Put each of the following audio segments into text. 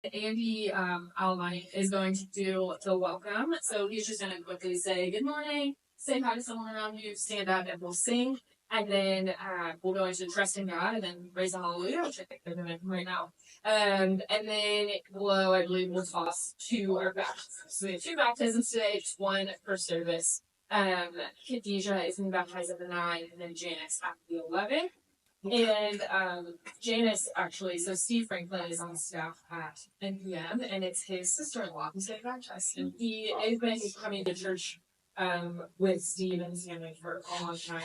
Andy Alvine is going to do the welcome. So he's just going to quickly say good morning, say hi to someone around you, stand up, and we'll sing. And then we'll go into trust in God and then raise a hallelujah, which I think they're doing right now. And then below, I believe we'll toss to our baptisms. So we have two baptisms today, just one per service. Khadijah is going to baptize at the 9, and then Janice at the 11. And Janice actually, so Steve Franklin is on staff at NPM, and it's his sister-in-law who's getting baptized. And they've been coming to church with Steve and his family for a long time.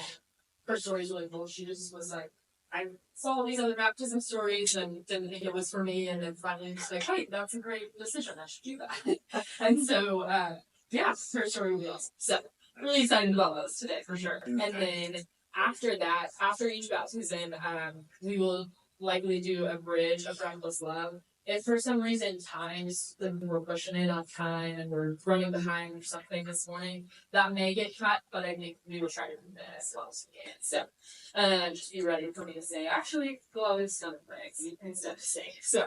Her story's really cool. She just was like, I saw all these other baptism stories and didn't think it was for me, and then finally was like, hey, that's a great decision. I should do that. And so, yeah, her story was awesome. So, really excited about those today for sure. And then after that, after each baptism, we will likely do a bridge of reckless love. If for some reason we're pushing it on time and we're running behind or something this morning, that may get cut, but I think we will try to do that as well as we can. So just be ready for me to say, actually, love is not things instead of saying. So,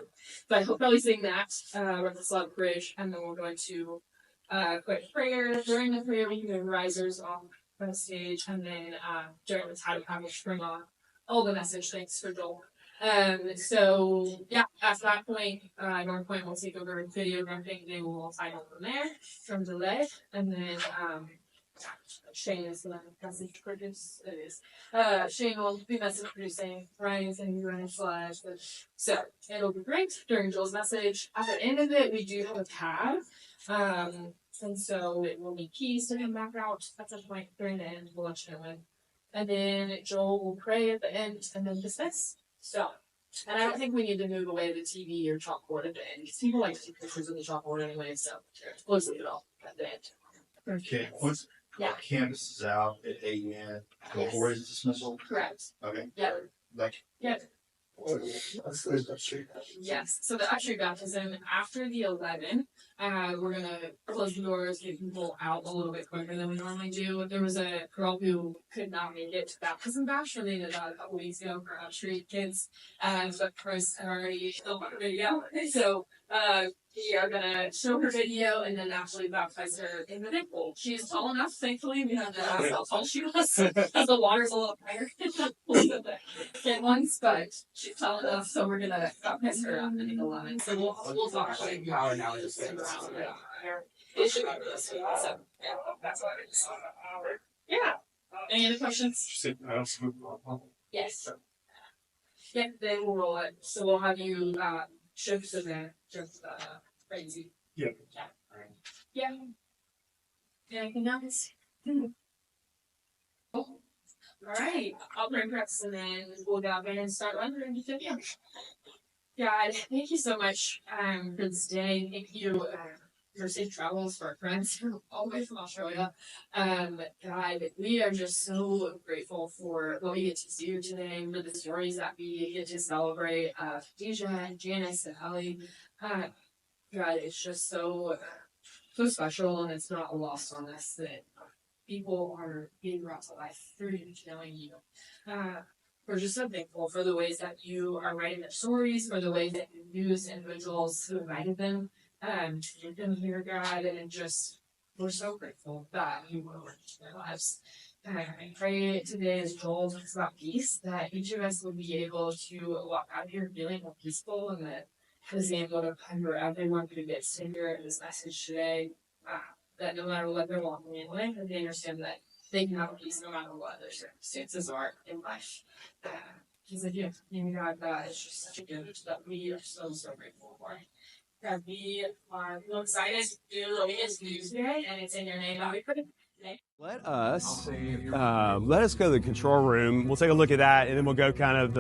but I'll probably sing that reckless love bridge, and then we're going to quick prayer. During the prayer, we can do risers off on stage, and then during the time I will bring on all the message. Thanks for Joel. So yeah, at that point, North Point will take over videographing. They will all sign up from there from delay, and then Shane is the message produce. It is Shane will be message producing. Ryan is going to be running slides. So it'll be great during Joel's message. At the end of it, we do have a tab. And so it will need keys to come back out at some point during the end. We'll let you know when. And then Joel will pray at the end and then dismiss. So, and I don't think we need to move away the TV or chalkboard at the end because people like to see pictures of the chalkboard anyway. So we'll just leave it all at the end. Okay. Canvas is out at 8 a.m. before his dismissal? Correct. Okay. Yeah. Yeah. Yes. Yes. So the usher baptism after the 11, we're gonna close the doors, get people out a little bit quicker than we normally do. There was a girl who could not make it to baptism bash related a couple weeks ago for our street kids, but Chris had already filmed a video, so we are gonna show her video and then actually baptize her in the big pool. She's tall enough, thankfully. We had to ask how tall she was because the water's a little higher than the kid ones, but she's tall enough, so we're gonna baptize her on the 11. So we'll talk about it. Power now is just around there. It should be really sweet. So yeah, that's what it is. Yeah. Any other questions? Yes. Yeah, then we'll roll it. So we'll have you shift to the just crazy. Yeah. Yeah. Anything else? All right. I'll bring preps and then we'll go in and start running the video. God, thank you so much for this day. Thank you for safe travels for our friends all the way from Australia. God, we are just so grateful for what we get to do today, for the stories that we get to celebrate. Deja and Janice and Ellie. God, it's just so special, and it's not lost on us that people are being brought to life through knowing you. We're just so thankful for the ways that you are writing their stories, for the ways that you use individuals who invited them to get them here, God, and just we're so grateful that you will work in their lives. I pray today as Joel talks about peace, that each of us will be able to walk out here feeling more peaceful, and that his name will cover everyone who gets to hear this message today, that no matter what they're walking in with, that they understand that they can have peace no matter what their circumstances are in life. He's a gift. And God, it's just such a gift that we are so grateful for. God, we are so excited to do what it is news today, and it's in your name that we put it today. Let us go to the control room. We'll take a look at that, and then we'll go kind of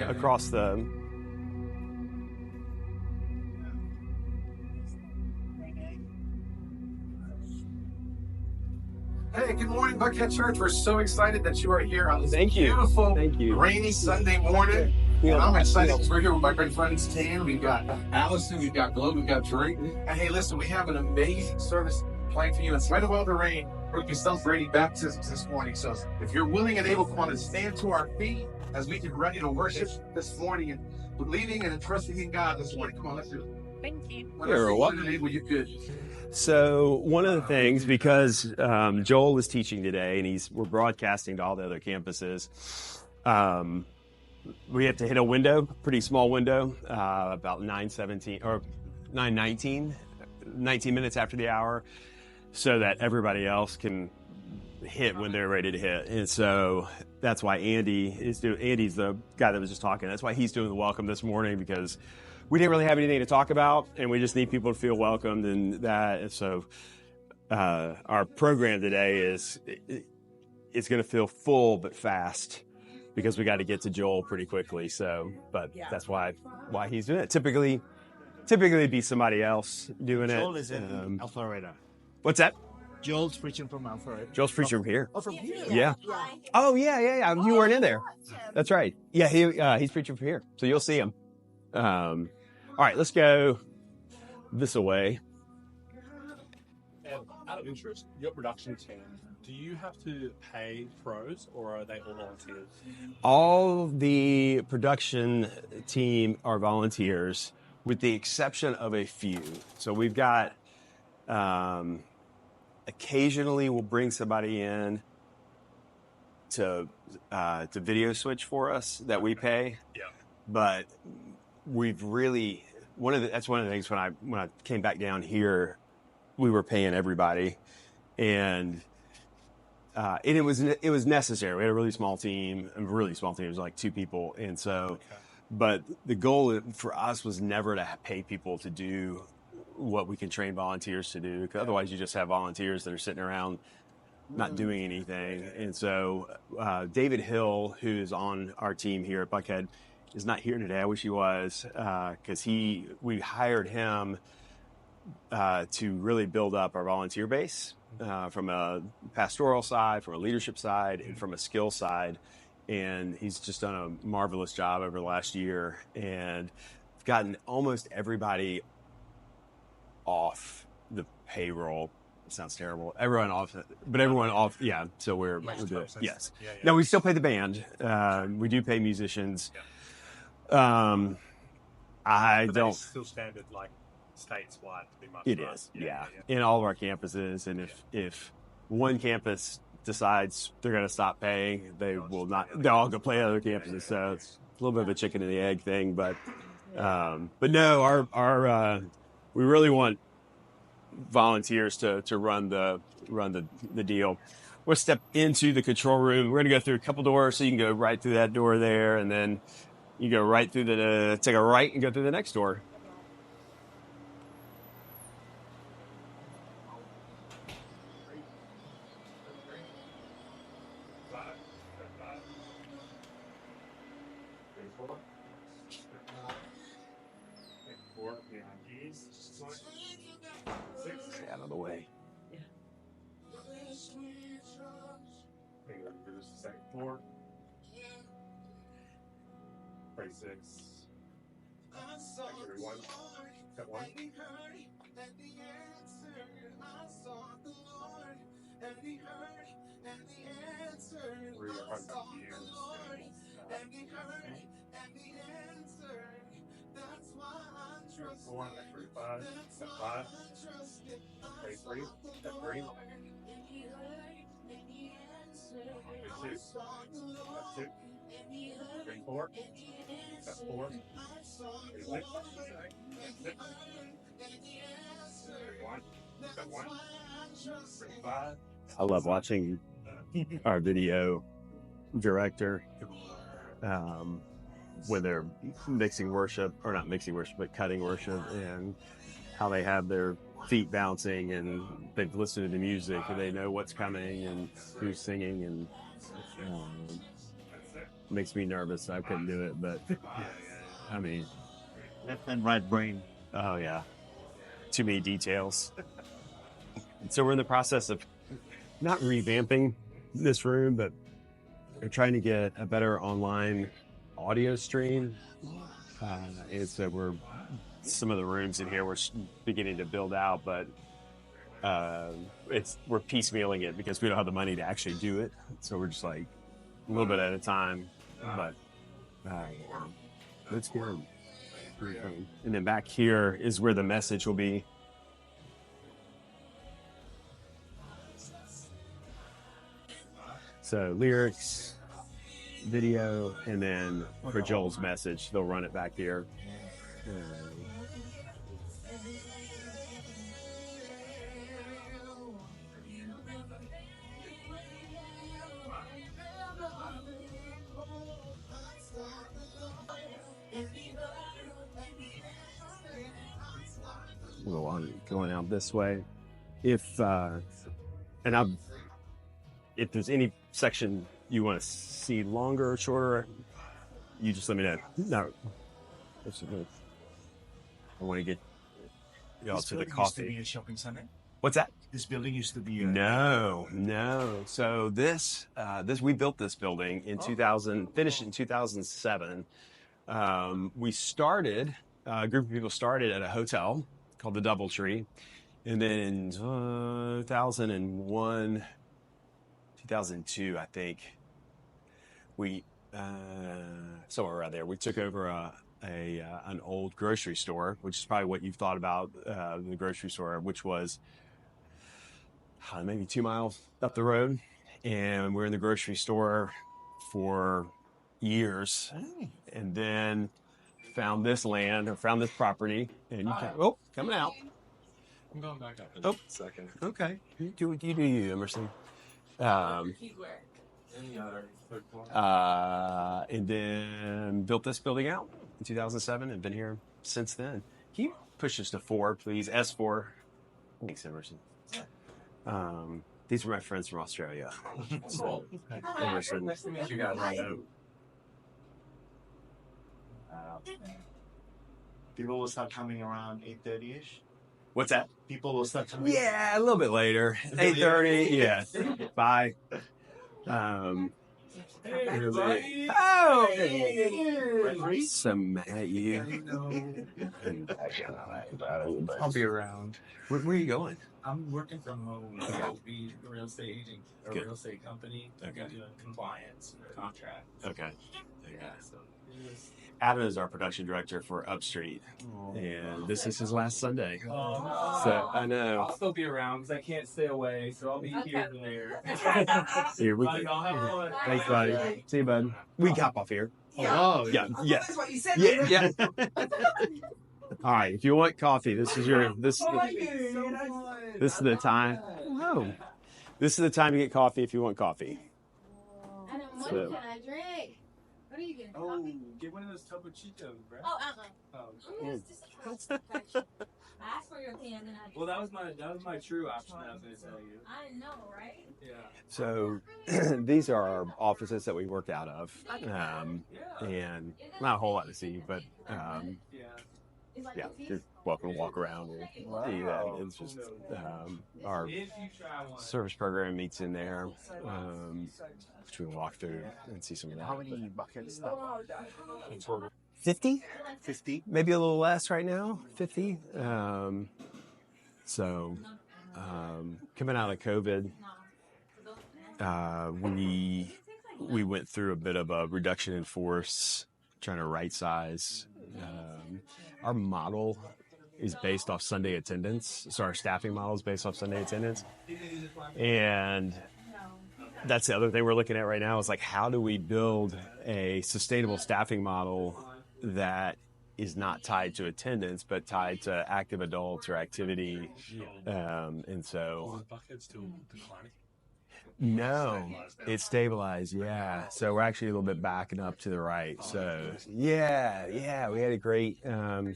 across the. Hey, good morning, Buckhead Church. We're so excited that you are here on this Thank you. beautiful, Thank you. rainy Sunday morning. And I'm excited because we're here with my great friends, Tan. We've got Allison, we've got Glow, we've got Drake. And hey, listen, we have an amazing service planned for you. In spite of all the rain, we're going to be celebrating baptisms this morning. So if you're willing and able, come on and stand to our feet. as we get ready to worship this morning and believing and trusting in God this morning. Come on, let's do it. Thank you. When You're I say welcome. today, will you good? So one of the things, because Joel is teaching today, and we're broadcasting to all the other campuses, we have to hit a window, pretty small window, about 9:17 or 9:19, 19 minutes after the hour, so that everybody else can hit when they're ready to hit. And so that's why Andy's the guy that was just talking. That's why he's doing the welcome this morning, because we didn't really have anything to talk about, and we just need people to feel welcomed and that. And so our program today it's going to feel full but fast, because we got to get to Joel pretty quickly. So, but that's why he's doing it. Typically it'd be somebody else doing it. Joel is in Alpharetta. What's that? Joel's preaching from Alpharetta. Joel's preaching from here. Oh, from here? Yeah. Oh, yeah. You weren't in there. That's right. Yeah, he's preaching from here, so you'll see him. All right, let's go this way. And out of interest, your production team, do you have to pay pros, or are they all volunteers? All the production team are volunteers, with the exception of a few. So we've got, occasionally we'll bring somebody in to video switch for us that we pay. Yeah. But we've really, that's one of the things when I came back down here, we were paying everybody, and it was necessary. We had a really small team. It was like 2 people, and so. Okay. But the goal for us was never to pay people to do what we can train volunteers to do, because otherwise you just have volunteers that are sitting around not doing anything. And so David Hill, who's on our team here at Buckhead, is not here today. I wish he was, because we hired him to really build up our volunteer base from a pastoral side, from a leadership side, and from a skill side. And he's just done a marvelous job over the last year, and gotten almost everybody off the payroll. It sounds terrible. Everyone off. Yeah. So we're doing it. Yes. Yeah. No, we still pay the band. We do pay musicians. But I that don't. is still standard, like stateswide, pretty much. It right? is. Yeah. In all of our campuses, and if one campus decides they're going to stop paying, they'll all go play other campuses. So it's a little bit of a chicken and the egg thing, but no, our we really want volunteers to run the deal. We'll step into the control room. We're going to go through a couple doors, so you can go right through that door there, and then you go right through take a right and go through the next door. Stay out of the way. Second floor. 36. Thank you, everyone. Got one. Where you're talking about years. Four, 35, step 5, 33, step 3, 32, step 2, 34, step 4, 36, step 31, step 1, 35. I love watching our video director when they're mixing worship, or not mixing worship, but cutting worship, and how they have their feet bouncing, and they've listened to the music, and they know what's coming and who's singing, and makes me nervous. I couldn't do it, but I mean, Left and right brain. oh yeah, too many details. So we're in the process of not revamping this room, but we're trying to get a better online audio stream. And so some of the rooms in here we're beginning to build out, but we're piecemealing it because we don't have the money to actually do it. So we're just like a little bit at a time. But That's good. And then back here is where the message will be. So lyrics, video, and then for Joel's message, they'll run it back here. Well, I'm going out this way. If if there's any section you want to see longer or shorter, you just let me know. No, I want to get y'all to the coffee. Used to be a shopping center. What's that? This building used to be. No. So this we built this building in 2000, finished in 2007. We started a group of people started at a hotel called the DoubleTree, and then in 2001, 2002, I think we somewhere around there we took over an old grocery store, which is probably what you've thought about the grocery store, which was maybe 2 miles up the road, and we're in the grocery store for years, and then found this property, and you can, coming out. I'm going back up in a second. Okay, you do you, Emerson. And then built this building out in 2007 and been here since then. Can you push us to 4, please? S4. Thanks, Emerson. These are my friends from Australia. So, Emerson. Nice to meet you guys. People will start coming around 8:30ish. What's that? People will start coming. Yeah, a little bit later. 8:30. Yeah. Bye. Hey, everybody. Oh, so mad at you. I'll be around. Where are you going? I'm working from home. I'll be a real estate agent or a Good. real estate company. Okay. Doing compliance, contract. Okay. Yeah, so Adam is our production director for Upstreet, and this is his last Sunday. So I know. I'll still be around because I can't stay away, so I'll be here and there. Here we Bye, go. y'all. Have fun. Thanks, buddy. See you, bud. We hop off here. Oh, Yeah. That's what you said. Yeah. All right. If you want coffee, this is this is the time. Oh, this is the time to get coffee if you want coffee. And then what So- can I drink? What are you getting? Oh, Coffee? get one of those Topo Chicos, bro. Oh, Mm. Ask for your opinion, and I. Well, that was my true option. I was gonna tell you. I know, right? Yeah. So these are our offices that we work out of, and not a whole lot to see, but Yeah. yeah, you're welcome to walk around and see that. It's just our If you try one. service program meets in there, which we can walk through and see some of that. How many buckets? 50? 50. Maybe a little less right now, 50. Coming out of COVID, we went through a bit of a reduction in force, trying to right size. Our model is based off Sunday attendance, so our staffing model is based off Sunday attendance, and that's the other thing we're looking at right now is like, how do we build a sustainable staffing model that is not tied to attendance, but tied to active adults or activity. And so, Buckhead still declining. no, it's stabilized. Yeah. So we're actually a little bit backing up to the right. So yeah, we had a great, 20.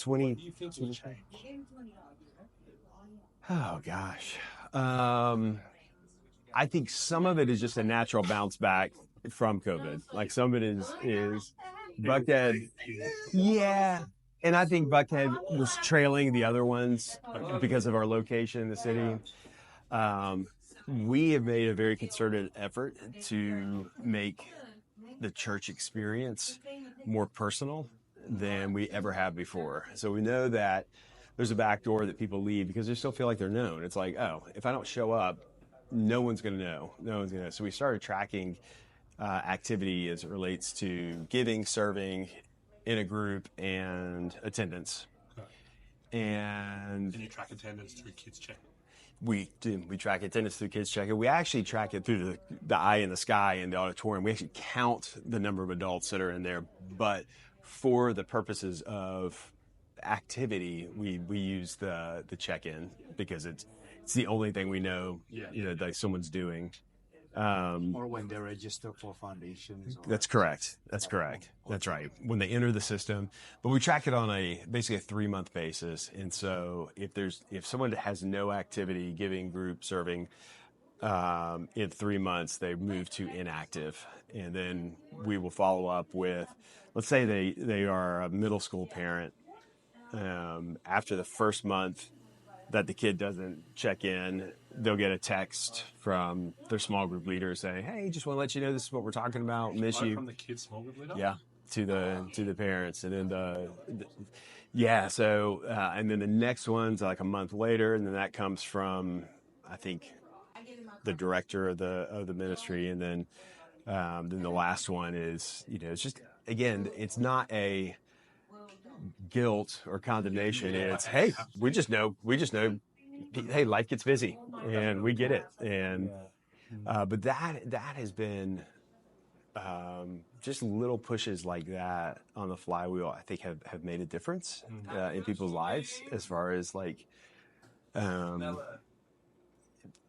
What do you think will change? Oh gosh. I think some of it is just a natural bounce back from COVID. Like some of it is Buckhead. Yeah. And I think Buckhead was trailing the other ones because of our location in the city. We have made a very concerted effort to make the church experience more personal than we ever have before. So we know that there's a back door that people leave because they still feel like they're known. It's like, oh, if I don't show up, no one's going to know. No one's going to know. So we started tracking activity as it relates to giving, serving in a group, and attendance. And Can you track attendance through kids check? we do. We track attendance through Kids Check It. We actually track it through the eye in the sky in the auditorium. We actually count the number of adults that are in there. But for the purposes of activity, we use the check-in because it's the only thing we know, that someone's doing. Or when they register for foundations. That's correct. That's correct. That's right. When they enter the system, but we track it on basically a 3-month basis. And so if someone has no activity, giving, group, serving, in 3 months, they move to inactive. And then we will follow up with, let's say they are a middle school parent. After the first month that the kid doesn't check in, they'll get a text from their small group leader saying, "Hey, just want to let you know this is what we're talking about. Miss you." From the kids' small group leader? Yeah, to the parents, and then So and then the next one's like a month later, and then that comes from, I think, the director of the ministry, and then the last one is, it's just, again, it's not a guilt or condemnation. It's, hey, we just know, hey, life gets busy, and we get it. And but that has been just little pushes like that on the flywheel, I think have made a difference in people's lives, as far as like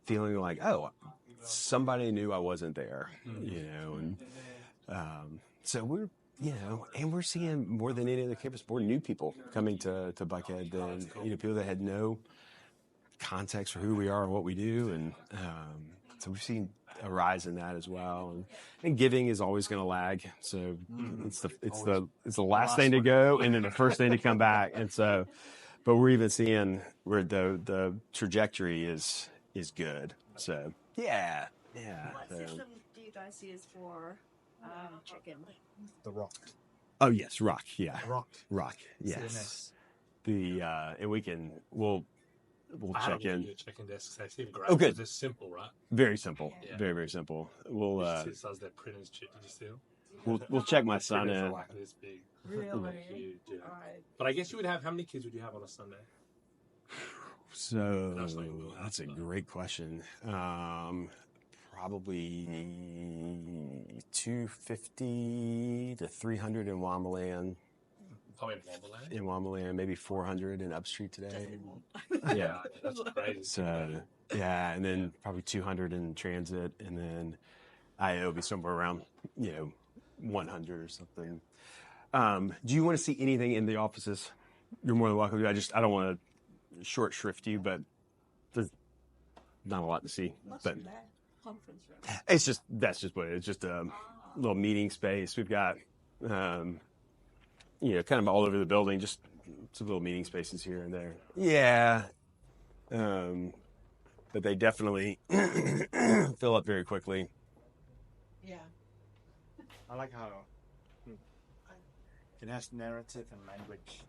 feeling like, oh, somebody knew I wasn't there, and so we're, and we're seeing more than any other campus, more new people coming to Buckhead than, people that had no context for who we are and what we do. And so we've seen a rise in that as well. And giving is always going to lag. So it's the last thing to go, and then the first thing to come back. And so, but we're even seeing where the trajectory is good. So yeah. What system do you guys use for check-in? The Rock. Oh yes, Rock. Yeah, Rock. Yes. And we'll check in. Check-in desks. They seem great. Oh, good. It's simple, right? Very simple. Yeah. Very, very simple. We'll does their printers chip? Did you see? we'll check my son Printers are in. like this big. Really? Huge, yeah. All right. But I guess you would have, how many kids would you have on a Sunday? So that's a great question. Probably 250 to 300 in Womberland. Oh, in Womberland? In Womberland, maybe 400 in Upstreet today. Yeah, that's crazy. So and then probably 200 in Transit, and then IO will be somewhere around 100 or something. Do you want to see anything in the offices? You're more than welcome to. I don't want to short shrift you, but there's not a lot to see. What's But in that conference room? that's just what it is. It's just a little meeting space. We've got kind of all over the building, just some little meeting spaces here and there. Yeah. But they definitely fill up very quickly. Yeah. I like how it has narrative and language.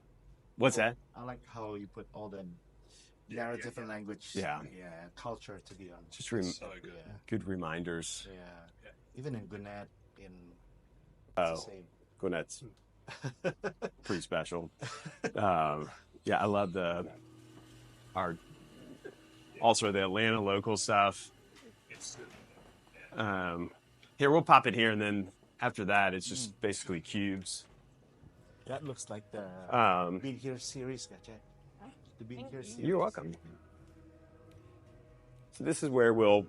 What's that? I like how you put all the narrative and language, culture to be on. Just So good. good reminders. Yeah. Even in Gwinnett, Gwinnett's pretty special. I love also the Atlanta local stuff. Here, we'll pop it here, and then after that, it's just basically cubes. That looks like the Been Here series, gotcha. The Been Here series. You're welcome. So this is where we'll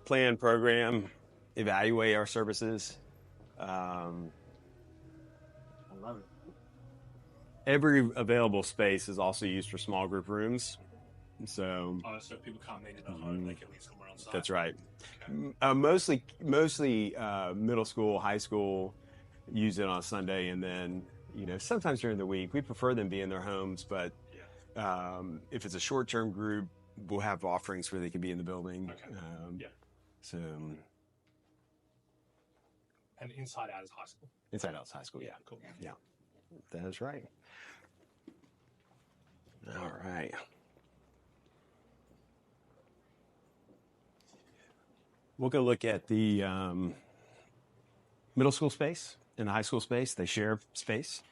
plan, program, evaluate our services. I love it. Every available space is also used for small group rooms. So So people can't meet at home, they can meet somewhere on site. that's right. Okay. Mostly middle school, high school use it on Sunday, and then sometimes during the week. We prefer them be in their homes, but if it's a short-term group, we'll have offerings where they can be in the building. Okay. So And inside out is high school. inside out high school, yeah. Cool. Yeah, that is right. All right. We'll go look at the middle school space and the high school space. They share space.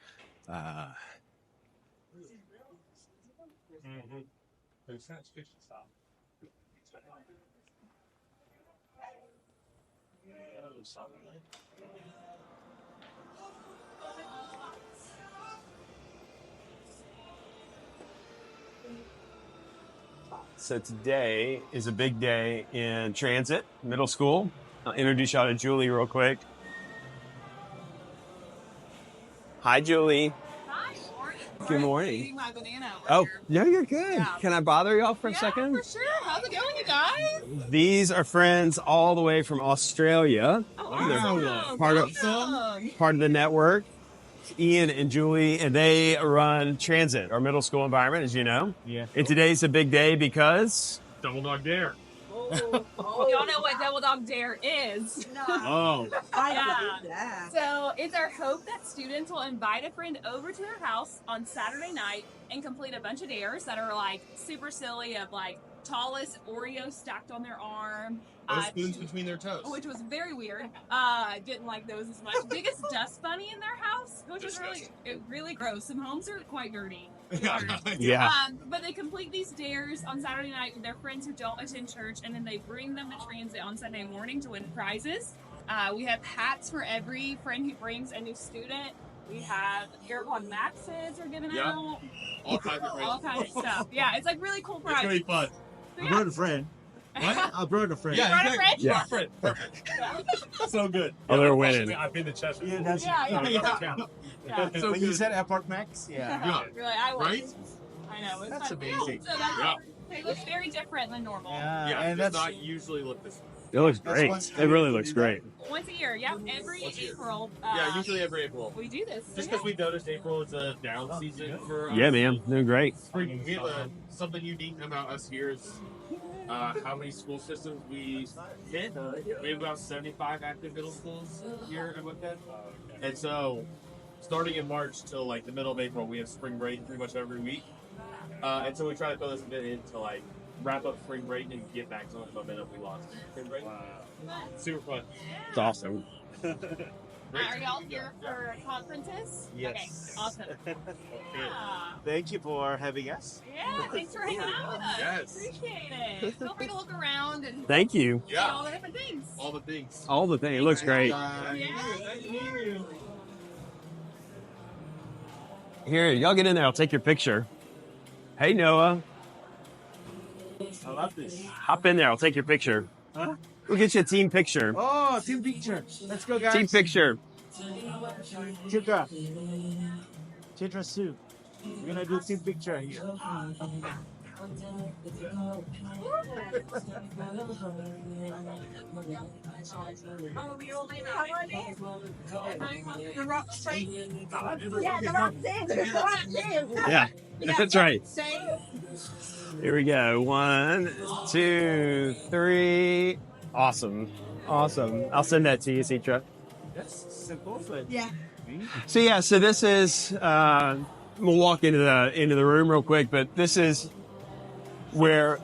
So today is a big day in transit, middle school. I'll introduce y'all to Julie real quick. Hi, Julie. Hi, morning. Good morning. Eating my banana over Oh, here. no, you're good. Yeah. Can I bother y'all for a Yeah, second? for sure. How's it going, you guys? These are friends all the way from Australia. Oh, They're awesome. part of the network. Ian and Julie, and they run transit, our middle school environment, as you know. Yeah. And today's a big day because Double Dog Dare. Y'all know what Double Dog Dare is. No. Oh. Yeah. So it's our hope that students will invite a friend over to their house on Saturday night and complete a bunch of dares that are like super silly, of like tallest Oreo stacked on their arm. No spoons between their toes. Which was very weird. Didn't like those as much. Biggest dust bunny in their house, which was really gross. Some homes are quite dirty. Yeah. But they complete these dares on Saturday night with their friends who don't attend church, and then they bring them to transit on Sunday morning to win prizes. We have hats for every friend who brings a new student. We have Airpod Maxes are given out. All kinds of All kinds of stuff. Yeah, it's like really cool It's gonna prizes. be fun. I brought a friend. What? I brought a friend. Yeah, Brought a exactly. Yeah. Friend. Perfect. So good. Oh, they're winning. I've been to Cheshire. Yeah, that's Yeah. So when you good. said Airport Max, yeah. Yeah. Really, I was. Right? I know. It's That's fun. amazing. So that's Yeah. It looks very different than normal. Yeah, and it does that's not usually look this way. It looks That's great. once a It year really you looks do that? great. Once a year, yep. Every Once a year. April. Yeah, usually every April. We do this. Just because we noticed April is a down season for us. Yeah, man. They're great. Spring, we have something unique about us here is how many school systems we hit. We have about 75 active middle schools here at Buckhead. And so, starting in March till like the middle of April, we have spring break pretty much every week. And so we try to throw this a bit in to like wrap up spring break and get back some of the momentum we lost in spring break. Super fun. It's awesome. Are y'all here for conferences? Yes. Okay, awesome. Yeah. Thank you for having us. Yeah, thanks for hanging out with us. Yes. Appreciate it. Feel free to look around and Thank you. see all the different things. All the things. All the things. It looks great. Here, y'all get in there. I'll take your picture. Hey, Noah. I love this. Hop in there. I'll take your picture. Huh? We'll get you a team picture. Oh, team picture. Let's go, guys. Team picture. Chitra. Chitra Sue. We're gonna do team picture here. The rock shape. Yeah, the rock thing. The rock thing. Yeah, that's right. Same. Here we go. 1, 2, 3. Awesome. Awesome. I'll send that to you, Citra. That's simple, but Yeah. So yeah, so this is we'll walk into the room real quick, but this is where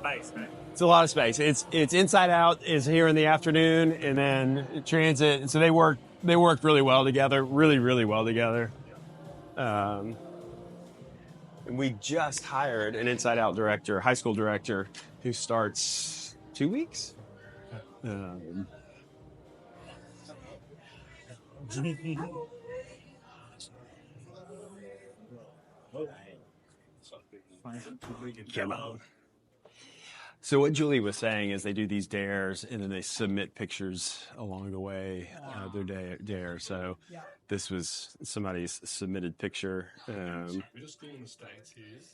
it's a lot of space. It's inside out is here in the afternoon, and then transit. And so they worked really well together, really well together. And we just hired an inside out director, high school director, who starts 2 weeks. Come on. So what Julie was saying is they do these dares and then they submit pictures along the way of their dare. So this was somebody's submitted picture. Middle school in the States is.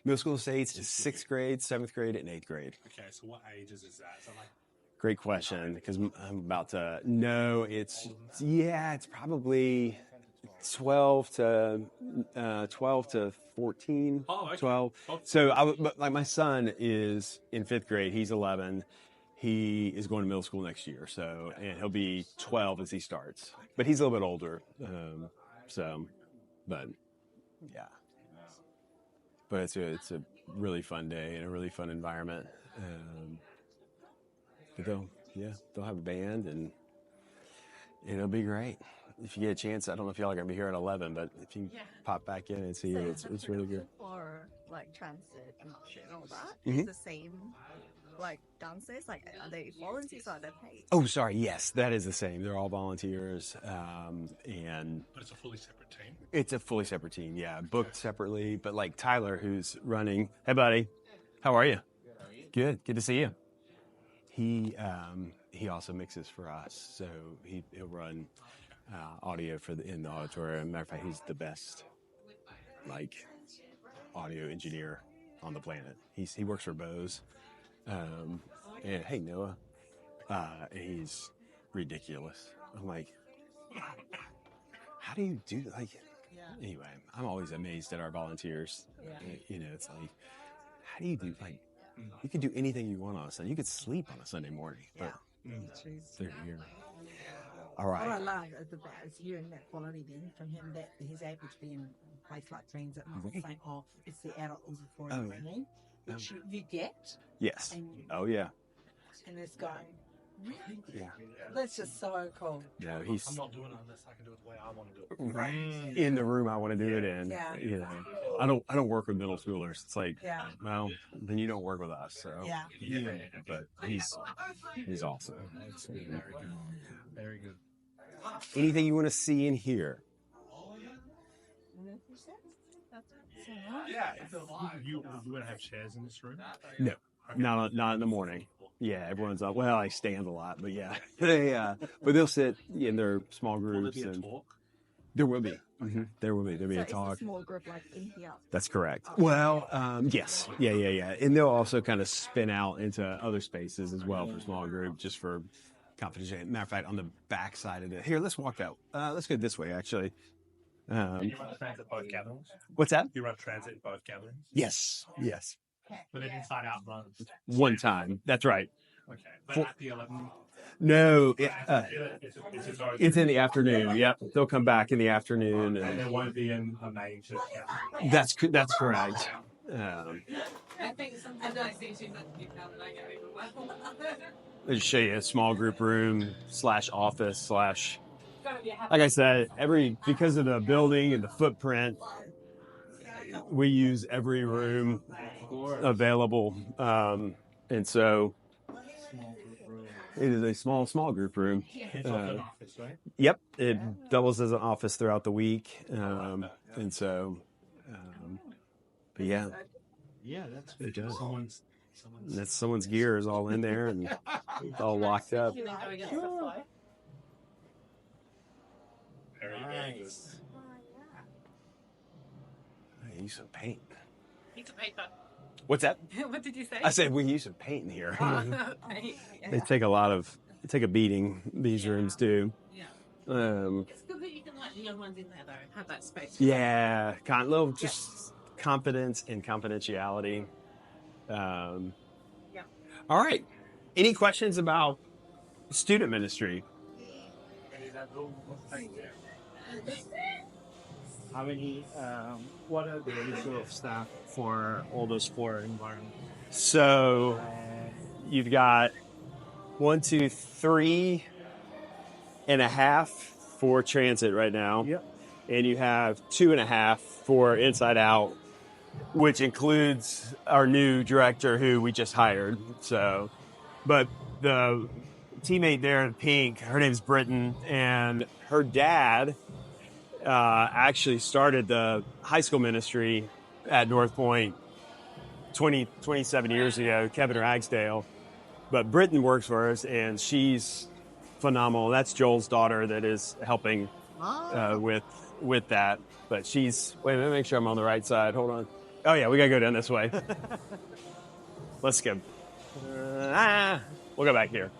Middle school States is 6th grade, 7th grade, and 8th grade. Okay, so what ages is that? So like. Great question, because I'm about to know. It's probably 12 to 14. Oh, okay. 12. Oh. So but like my son is in 5th grade. He's 11. He is going to middle school next year. So and he'll be 12 as he starts. But he's a little bit older. But yeah. But it's a really fun day and a really fun environment. But they'll have a band, and It'll be great. If you get a chance, I don't know if y'all are going to be here at 11, but if you pop back in and see So it, is it's the really good. for like transit and all that Mhm. the same like downstairs? Like are they volunteers or are they paid? Oh, sorry. Yes, that is the same. They're all volunteers. And But it's a fully separate team. it's a fully separate team. Yeah. Booked separately. But like Tyler, who's running. Hey, buddy. How are you? Good. Good to see you. He also mixes for us. So he'll run audio in the auditorium. Matter of fact, he's the best like audio engineer on the planet. He works for Bose. And hey, Noah. He's ridiculous. I'm like, how do you do like? Anyway, I'm always amazed at our volunteers. You know, it's like, how do you do like? You can do anything you want on a Sunday. You could sleep on a Sunday morning, but they're here. All What I right. love is about is hearing that quality then from him that he's able to be in a place like transit and not saying, oh, it's the adult who's for Oh, me, which you get. Yes. And, Oh yeah. and this guy, Yeah. that's just so cool. No, I'm not doing it unless I can do it the way I want to do it. right in the room I want to do it in. Yeah. You know, I don't work with middle schoolers. It's like, well, then you don't work with us. So Yeah. But he's awesome. Very good. Anything you want to see in here? Yeah. You want to have chairs in this room? No, not in the morning. Yeah, everyone's up. Well, I stand a lot, but yeah, but they'll sit in their small Will groups. there be a And talk? there will be. There'll be So a it's a talk. small group like in here. That's correct. Well, yes, yeah, and they'll also kind of spin out into other spaces as well for small group, just for confidentiality. Matter of fact, on the back side of it. Here, let's walk out. Let's go this way, actually. You run transit both gatherings? What's that? You run transit both gatherings? Yes. But then inside out runs. One time. That's right. Okay. But at the 11. No, It's in the afternoon. Yep, they'll come back in the afternoon, and and there won't be a main church. that's correct. I think sometimes I see too much people now that I get overwhelmed. I'll just show you a small group room / office / Gotta be a happy. like I said, because of the building and the footprint, we use every room available, and so it is a small group room. It's like an office, right? Yep, it doubles as an office throughout the week, and so, but yeah, That's it does. Someone's That's someone's gear is all in there and it's all locked up. very Nice. I use some paint. Need to paint that. What's that? What did you say? I said we use some paint in here. Paint. They take a beating. These rooms do. Yeah. Um, It's good that you can let the young ones in there though. Have that space. yeah, little just confidence and confidentiality. All right. Any questions about student ministry? How many, what are the ratio of staff for all those four environments? So you've got 1, 2, 3.5 for transit right now. Yep. And you have 2.5 for Inside Out, which includes our new director who we just hired. So, but the teammate there in pink, her name's Britton, and her dad actually started the high school ministry at North Point 27 years ago, Kevin Ragsdale. But Britton works for us, and she's phenomenal. That's Joel's daughter that is helping with that. But she's, wait, let me make sure I'm on the right side. Hold on. Oh, yeah, we got to go down this way. Let's go. We'll go back here.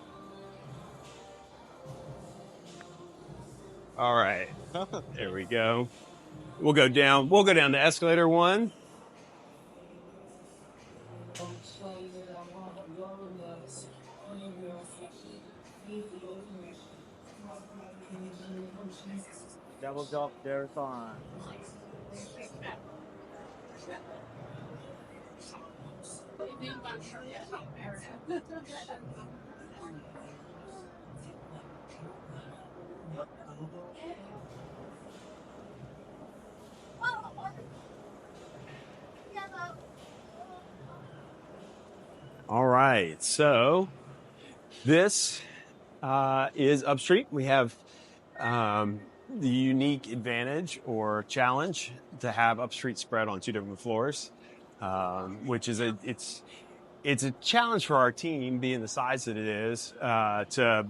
All right. There we go. We'll go down the escalator 1. Double jump, there's on. All right, so this is Upstreet. We have the unique advantage or challenge to have Upstreet spread on 2 different floors, which is it's a challenge for our team, being the size that it is, to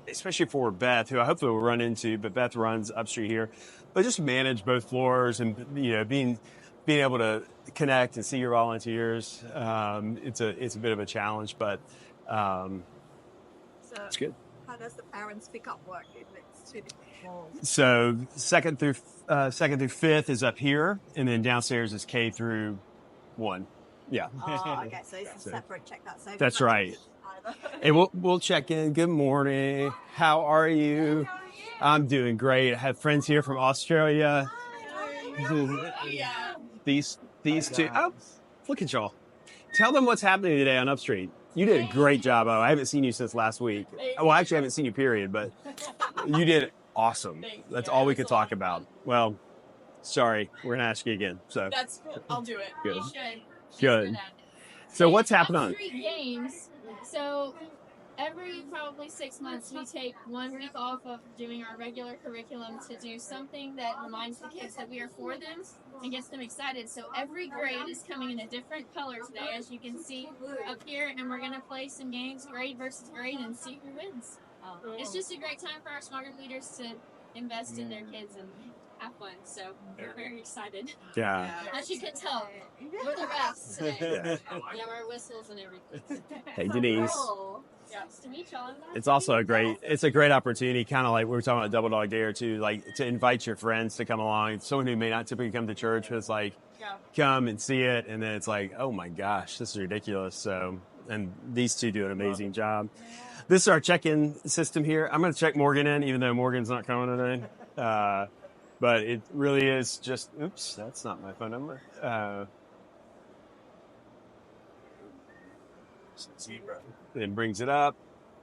especially for Beth, who I hopefully will run into, but Beth runs Upstreet here, but just manage both floors and being able to connect and see your volunteers. It's a bit of a challenge, but So it's good. how does the parents pick up work if it's 2 different floors? So second through fifth is up here, and then downstairs is K through 1. Yeah. Oh, okay. So it's a separate checkout. So That's right. And we'll check in. Good morning. How are you? I'm doing great. I have friends here from Australia. These two. Oh, look at y'all. Tell them what's happening today on Upstreet. You did a great job. Oh, I haven't seen you since last week. Well, actually, I haven't seen you, period, but you did awesome. That's all we could talk about. Well, sorry, we're going to ask you again. So That's cool. I'll do it. Good. You should. Good. So what's happening on? Street games. So every probably 6 months, we take 1 week off of doing our regular curriculum to do something that reminds the kids that we are for them and gets them excited. So every grade is coming in a different color today, as you can see up here, and we're going to play some games, grade versus grade, and see who wins. It's just a great time for our smarter leaders to invest in their kids and have fun. So we're very excited. Yeah. As you can tell, we're the best today. We have our whistles and everything. Hey, Denise. Cool. Nice to meet y'all. It's also a great opportunity, kind of like we were talking about Double Dog Day or two, like to invite your friends to come along. Someone who may not typically come to church, but it's like, come and see it. And then it's like, oh my gosh, this is ridiculous. So, and these two do an amazing job. This is our check-in system here. I'm going to check Morgan in, even though Morgan's not coming today. But it really is just, oops, that's not my phone number. Then brings it up.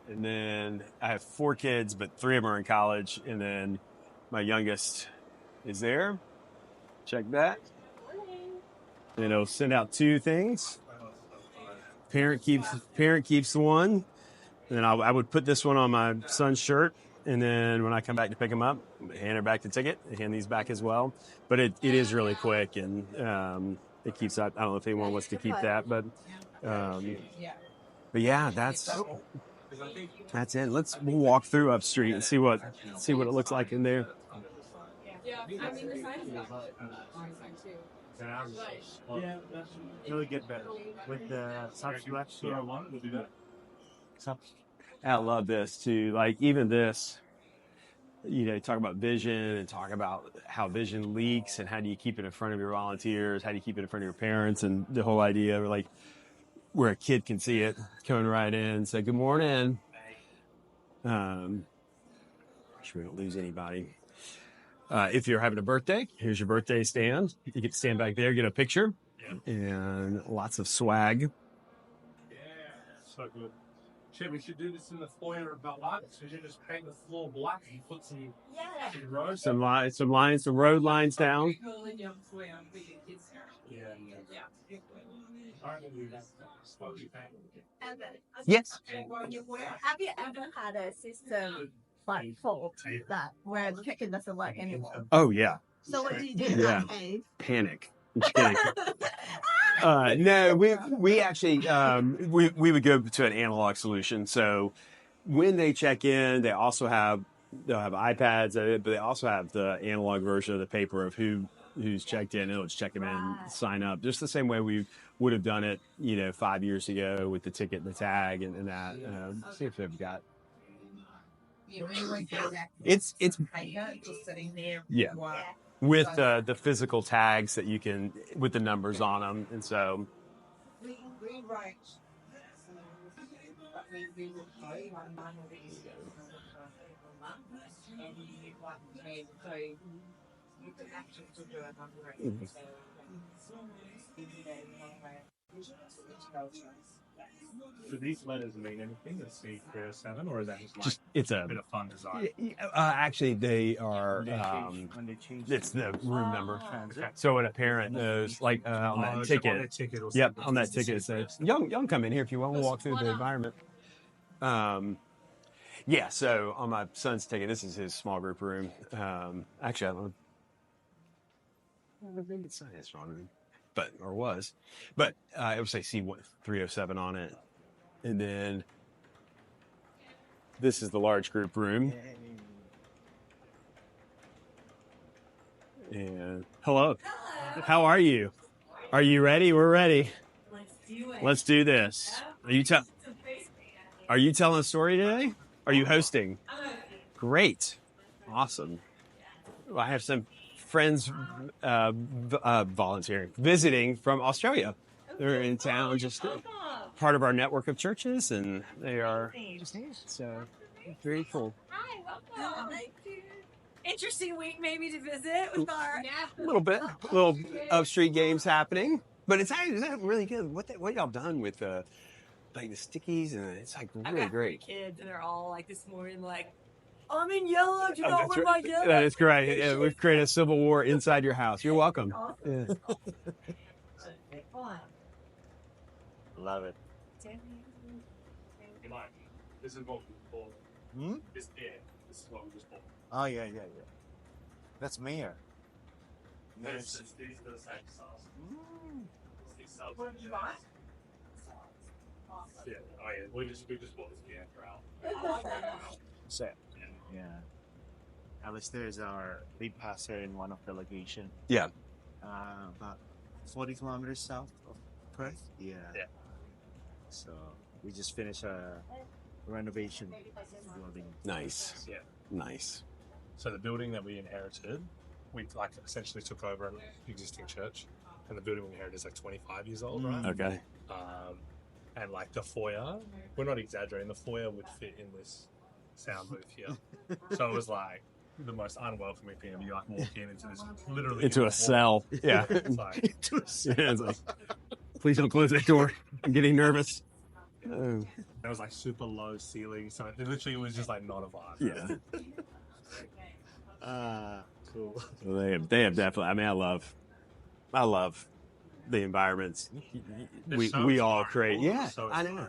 And then I have 4 kids, but 3 of them are in college. And then my youngest is there. Check that. And it'll send out 2 things. Parent keeps the one. And then I would put this one on my son's shirt. And then when I come back to pick him up, hand her back the ticket, hand these back as well. But it is really quick, and it keeps that. I don't know if anyone wants to keep that, but yeah, that's it. We'll walk through Upstreet and see what it looks like in there. Yeah, I mean, the size is not Yeah, really get better with the subs. We'll do that. I love this too. Like even this, talk about vision and talk about how vision leaks and how do you keep it in front of your volunteers? How do you keep it in front of your parents? And the whole idea of like where a kid can see it coming right in, say good morning. Sure we don't lose anybody. If you're having a birthday, here's your birthday stand. You get to stand back there, get a picture, and lots of swag. Yeah, so good. Shit, we should do this in the foyer about lights. We should just paint the floor black and put some rows. Some lines, some road lines down. Yes. Have you ever had a system like fault that where the chicken doesn't work anymore? Oh yeah. So what do you do in that case? Panic. No, we actually we would go to an analog solution. So when they check in, they'll have iPads, but they also have the analog version of the paper of who's checked in. It'll just check them in, sign up, just the same way we would have done it, 5 years ago with the ticket, and the tag, and that. See if they've got. It's just sitting there. Yeah. With the physical tags that you can, with the numbers on them, and so. Do these letters mean anything? It's C307, or is that just like it's a bit of fun design? Actually, they are. When they change It's the room number. transit. So when a parent knows, like on that ticket, On that ticket or yep, something. on that ticket it says, "Young, come in here if you want to walk through the environment." Yeah. So on my son's ticket, this is his small group room. Actually, I don't think it's his small room, but or was, but it would say C307 on it, and then this is the large group room. And hello. How are you? Are you ready? We're ready. Let's do this. Are you telling a story today? Are you hosting? Great. Awesome. I have some friends volunteering, visiting from Australia. They're in town, just part of our network of churches, and they are just here. So very cool. Hi, welcome. Thank you. Interesting week maybe to visit with our A little bit, little up-street games happening, but it's really good. What y'all done with like the stickies, and it's like really great. Kids, and they're all like this morning, like, I'm in yellow. Do not wear my yellow. That is great. Yeah, we've created a civil war inside your house. You're welcome. Yeah. Love it. This is what we bought. This is what we just bought. Oh, yeah. That's Mayor. These are the same sauce. What did you buy? Yeah. Oh yeah. We just bought this beer for So, yeah. Alistair is our lead pastor in one of the location. Yeah. About 40 kilometers south of Perth. Yeah. So we just finished a renovation building. Nice. Yeah. Nice. So the building that we inherited, we like essentially took over an existing church, and the building we inherited is like 25 years old, right? Okay. And like the foyer, we're not exaggerating, the foyer would fit in this sound booth here. So it was like the most unwelcoming thing. You like walk into this literally Into a cell. Yeah. It's like, Into a cell. Yeah, it's like, please don't close that door. I'm getting nervous. Oh. it was like super low ceiling, so it literally was just like not a vibe. Yeah. Cool. So they have definitely. I mean, I love the environments we all create. Yeah, So I know.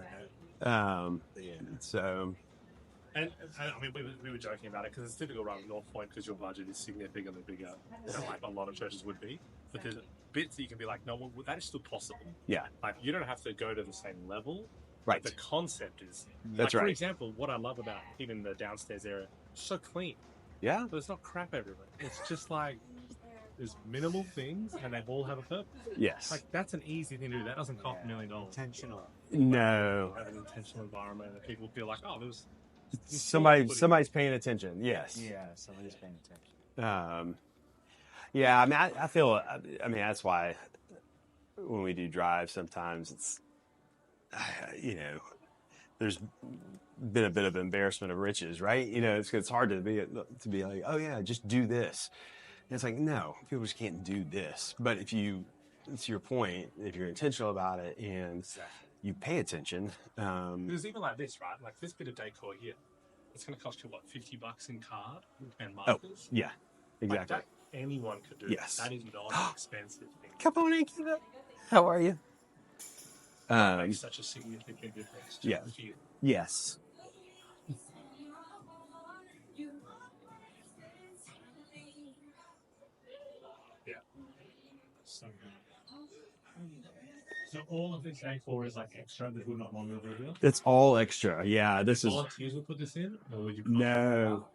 So. And I mean, we were joking about it because it's difficult around North Point because your budget is significantly bigger than like a lot of churches would be. But there's bits that you can be like, no, well, that is still possible. Yeah. Like you don't have to go to the same level. Right. The concept is. That's like, right. For example, what I love about even the downstairs area, so clean. Yeah. There's not crap everywhere. It's just like there's minimal things and they all have a purpose. Yes. Like that's an easy thing to do. That doesn't cost $1 million. Intentional. No. Have an intentional environment and people feel like, oh, there's. Somebody's paying attention. Yes. Yeah, somebody's paying attention. Yeah, I mean, I feel. I mean, that's why when we do drive, sometimes it's, there's been a bit of embarrassment of riches, right? It's hard to be like, oh yeah, just do this. And it's like, no, people just can't do this. But if you, to your point, if you're intentional about it and you pay attention. Because even like this, right? Like this bit of decor here, it's going to cost you what, $50 in card and markers? Yeah, exactly. Like that, anyone could do. Yes. That is not an expensive thing. Come on in, Kiva. How are you? Makes such a significant difference. Yeah. To you. Yes. Yeah. So all of this A4 is like extra that we're not longer reveal? It's all extra. Yeah, this is. Volunteers will put this in? Or would you No,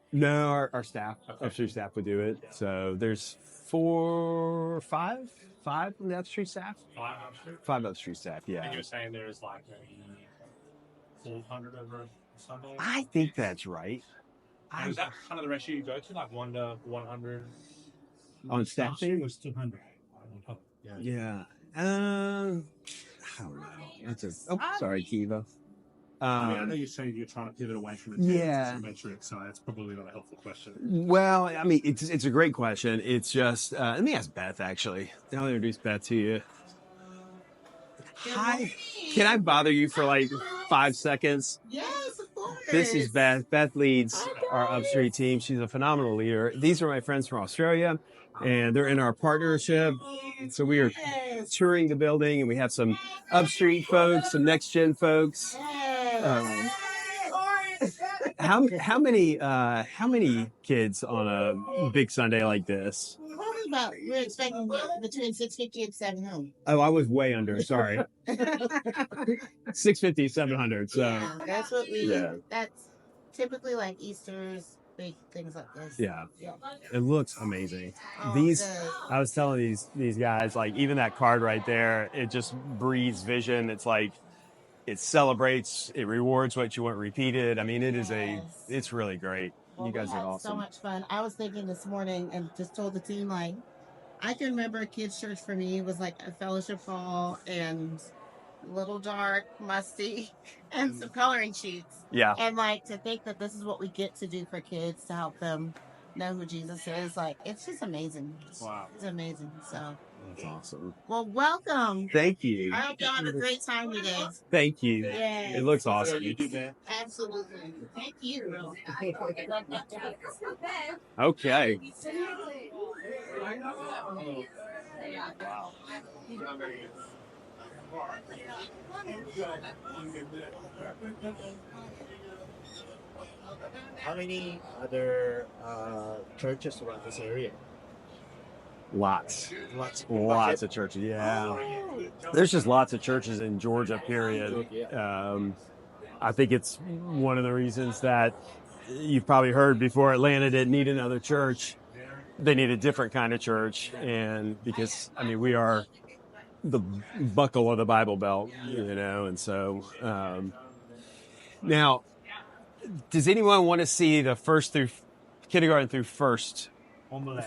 our staff, upstreet staff would do it. So there's five on the upstreet staff. 5 upstreet? 5 upstreet staff, yeah. And you're saying there's like maybe 400 over Sunday? I think that's right. And is that kind of the ratio you go to, like 1 to 100? On staffing? It was 200. Yeah. I don't know. Sorry, Kiva. I know you're saying you're trying to pivot away from the metrics, so that's probably not a helpful question. Well, I mean, it's a great question. It's just let me ask Beth actually. I'll introduce Beth to you. Hi. Can I bother you for like 5 seconds? Yes, of course. This is Beth. Beth leads our Upstreet team. She's a phenomenal leader. These are my friends from Australia, and they're in our partnership. So we are touring the building, and we have some Upstreet folks, some Next Gen folks. How many kids on a big Sunday like this? Probably about, we're expecting between 650 and 700. Oh, I was way under. Sorry. 650, 700. So Yeah, that's what we, yeah. that's typically like Easter's, big things like this. Yeah. Yeah. It looks amazing. Oh, These, good. I was telling these guys, like even that card right there, it just breathes vision. It's like it celebrates, it rewards what you want repeated. I mean, it's really great. Well, You guys we are had awesome. so much fun. I was thinking this morning and just told the team, like, I can remember a kids' church for me was like a fellowship hall and little dark, musty, and some coloring sheets. Yeah. And like to think that this is what we get to do for kids to help them know who Jesus is, like it's just amazing. Wow. It's amazing. So That's awesome. well, welcome. Thank you. I hope y'all have a great time today. Thank you. Yes. It looks awesome. Absolutely. Thank you. Okay. How many other churches around this area? Lots. Lots of churches. Yeah. There's just lots of churches in Georgia, period. I think it's one of the reasons that you've probably heard before Atlanta didn't need another church. They need a different kind of church. And because, I mean, we are the buckle of the Bible Belt, and so now, does anyone want to see the first through kindergarten through first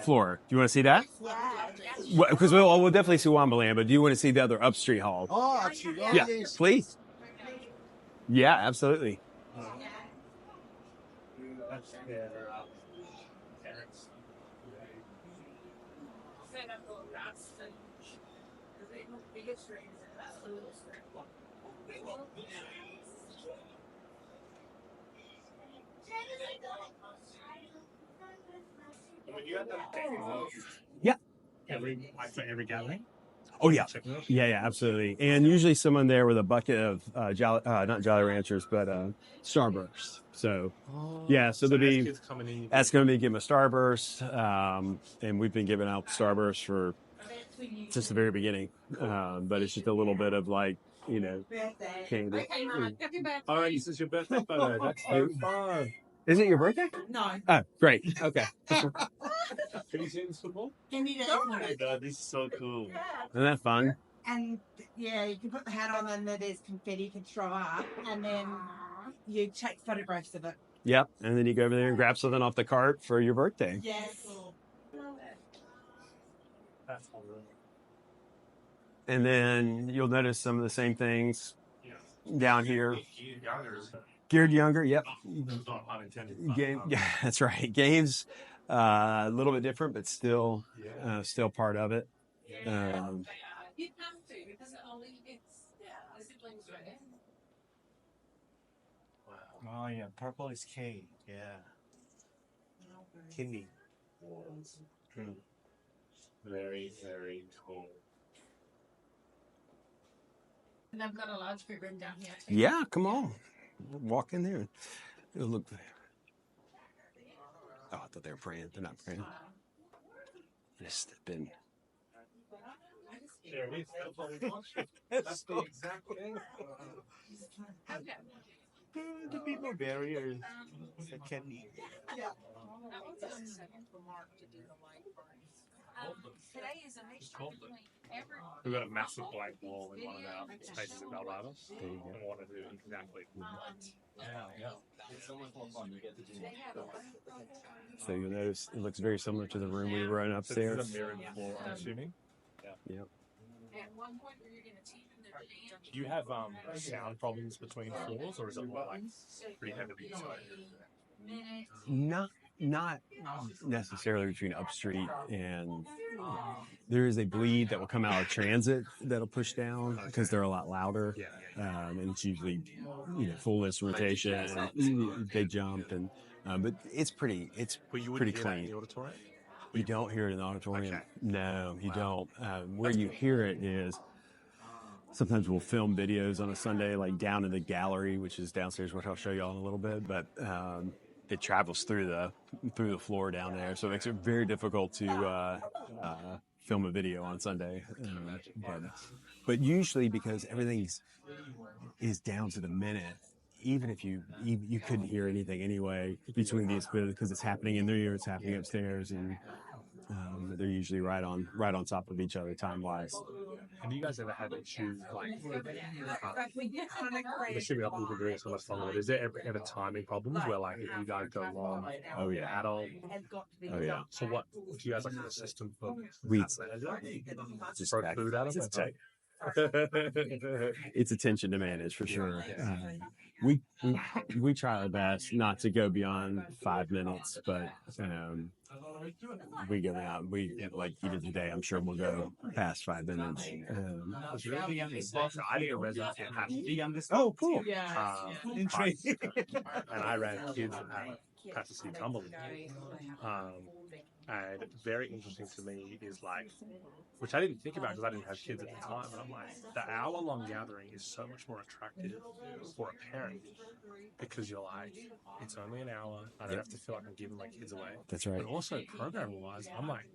floor? Do you want to see that? Yeah. Because we'll definitely see Wombaland, but do you want to see the other Upstreet Hall? Oh, actually, Yeah, please. Yeah, absolutely. Yeah. For every gathering. Oh yeah, yeah, absolutely. And usually someone there with a bucket of not Jolly Ranchers, but Starburst. So yeah, so there'll be that's going to be giving a Starburst, and we've been giving out Starburst for since the very beginning. But it's just a little bit of like candy. All right, this is your birthday photo. That's so fun. Is it your birthday? No. Oh, great. Okay. Can you see this football? Can you Oh my god, this is so cool. Isn't that fun? And yeah, you can put the hat on and then there's confetti you can throw up and then you take photographs of it. Yep. And then you go over there and grab something off the cart for your birthday. Yes. That's awesome. And then you'll notice some of the same things down here. Geared younger, yep. Not unintended. Game, yeah, that's right. Games, a little bit different, but still part of it. Oh yeah, purple is K. Yeah. Kidney. Very, very cool. And I've got a large fruit room down here. Yeah, come on. Walk in there. It'll look. Oh, I thought they were praying. They're not praying. Just step in. There it is. That's the exact thing. The people barriers that candy. We've got a massive blank wall in one of our spaces at Valrada. And we want to do exactly that. So you'll notice it looks very similar to the room we were in So this upstairs. is a mirrored floor, I'm assuming. Yep. Do you have sound problems between floors, or is it more like pretty heavily inside? not necessarily between Upstreet and there is a bleed that will come out of transit that'll push down because they're a lot louder. And it's usually, full instrumentation. And they jump but it's pretty pretty clean. You don't hear it in the auditorium. Okay. No, you don't. Where you hear it is sometimes we'll film videos on a Sunday, like down in the gallery, which is downstairs, which I'll show you all in a little bit. But it travels through the floor down there, so it makes it very difficult to film a video on Sunday. But usually, because everything is down to the minute, even if you couldn't hear anything anyway between these, because it's happening in there, it's happening upstairs, and they're usually right on top of each other time wise. Have you guys ever had issues like assuming that we've been doing it so much longer, but is there ever timing problems where like if you guys go long at all? Oh yeah. So what do you guys like have a system for We just throw food at them? It's attention to manage for sure. We try our best not to go beyond 5 minutes, but we go out. We like even today. I'm sure we'll go past 5 minutes. I did a residency. Oh, cool. And I ran kids at Pastor City Cumberland. And very interesting to me is like, which I didn't think about because I didn't have kids at the time, but I'm like, the hour-long gathering is so much more attractive for a parent because you're like, it's only an hour. I don't have to feel like I'm giving my kids away. That's right. But also programming-wise, I'm like,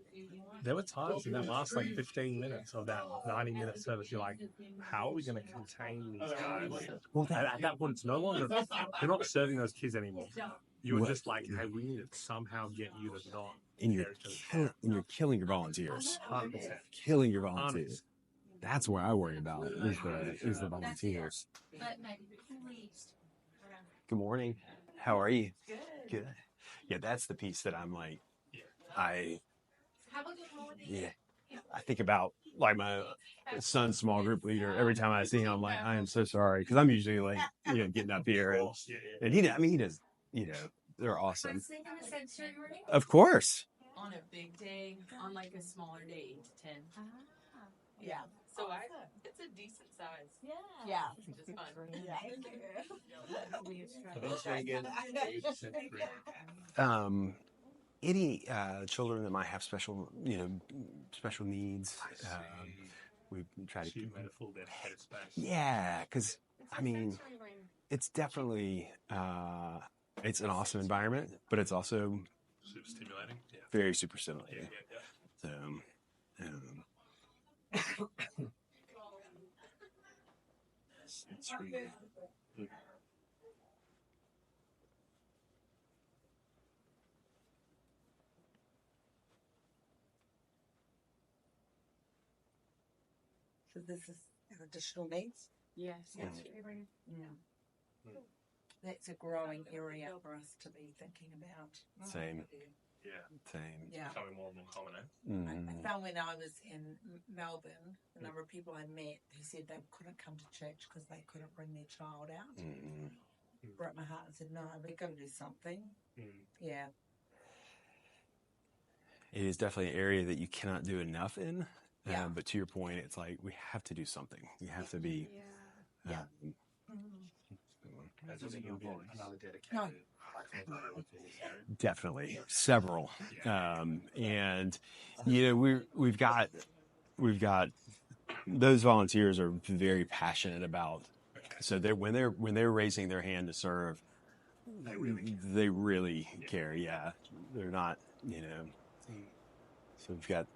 there were times in that last like 15 minutes of that 90-minute service, you're like, how are we going to contain these guys? Well, at that point, it's no longer, you're not serving those kids anymore. You were just like, hey, we need to somehow get you to not. And you're killing your volunteers. 100%. Killing your volunteers. That's where I worry about is the volunteers. Good morning. How are you? Good. Yeah, that's the piece that I'm like, I think about like my son's small group leader. Every time I see him, I'm like, I am so sorry because I'm usually like, getting up here and he does. They're awesome. Of course. On a big day, on like a smaller day, 8 to 10. Yeah. So it's a decent size. Yeah. It's just fun. Any children that might have special needs, we try to keep them in a full bed headspace. Yeah, because I mean, it's definitely it's an awesome environment, but it's also super stimulating. Yeah. Very super stimulating. So, So this is additional needs? Yes. Yeah. That's a growing area for us to be thinking about. Same. Same. Yeah. Becoming more and more common. I found when I was in Melbourne, the number of people I met who said they couldn't come to church because they couldn't bring their child out. Broke my heart and said, no, we've got to do something. Yeah. it is definitely an area that you cannot do enough in. But to your point, it's like we have to do something. We have to be. Definitely several, and we've got those volunteers are very passionate about. So when they're raising their hand to serve, they really care. Yeah, they're not. So we've got.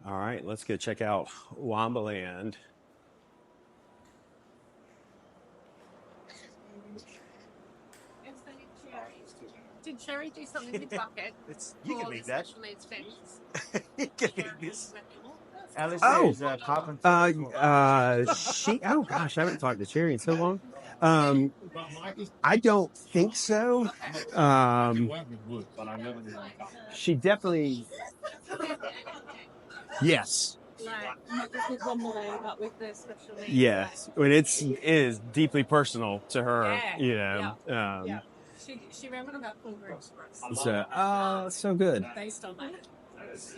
All right, let's go check out Wombaland. Did Sherry do something with Buckhead? You can leave that. Special needs families? You can leave this. Alice Oh, is carpenter. Oh gosh, I haven't talked to Sherry in so long. I don't think so. She definitely. Yes. With the special needs. Yes, when it is deeply personal to her, She wrote about Cooper. So, oh, so good. Based on that.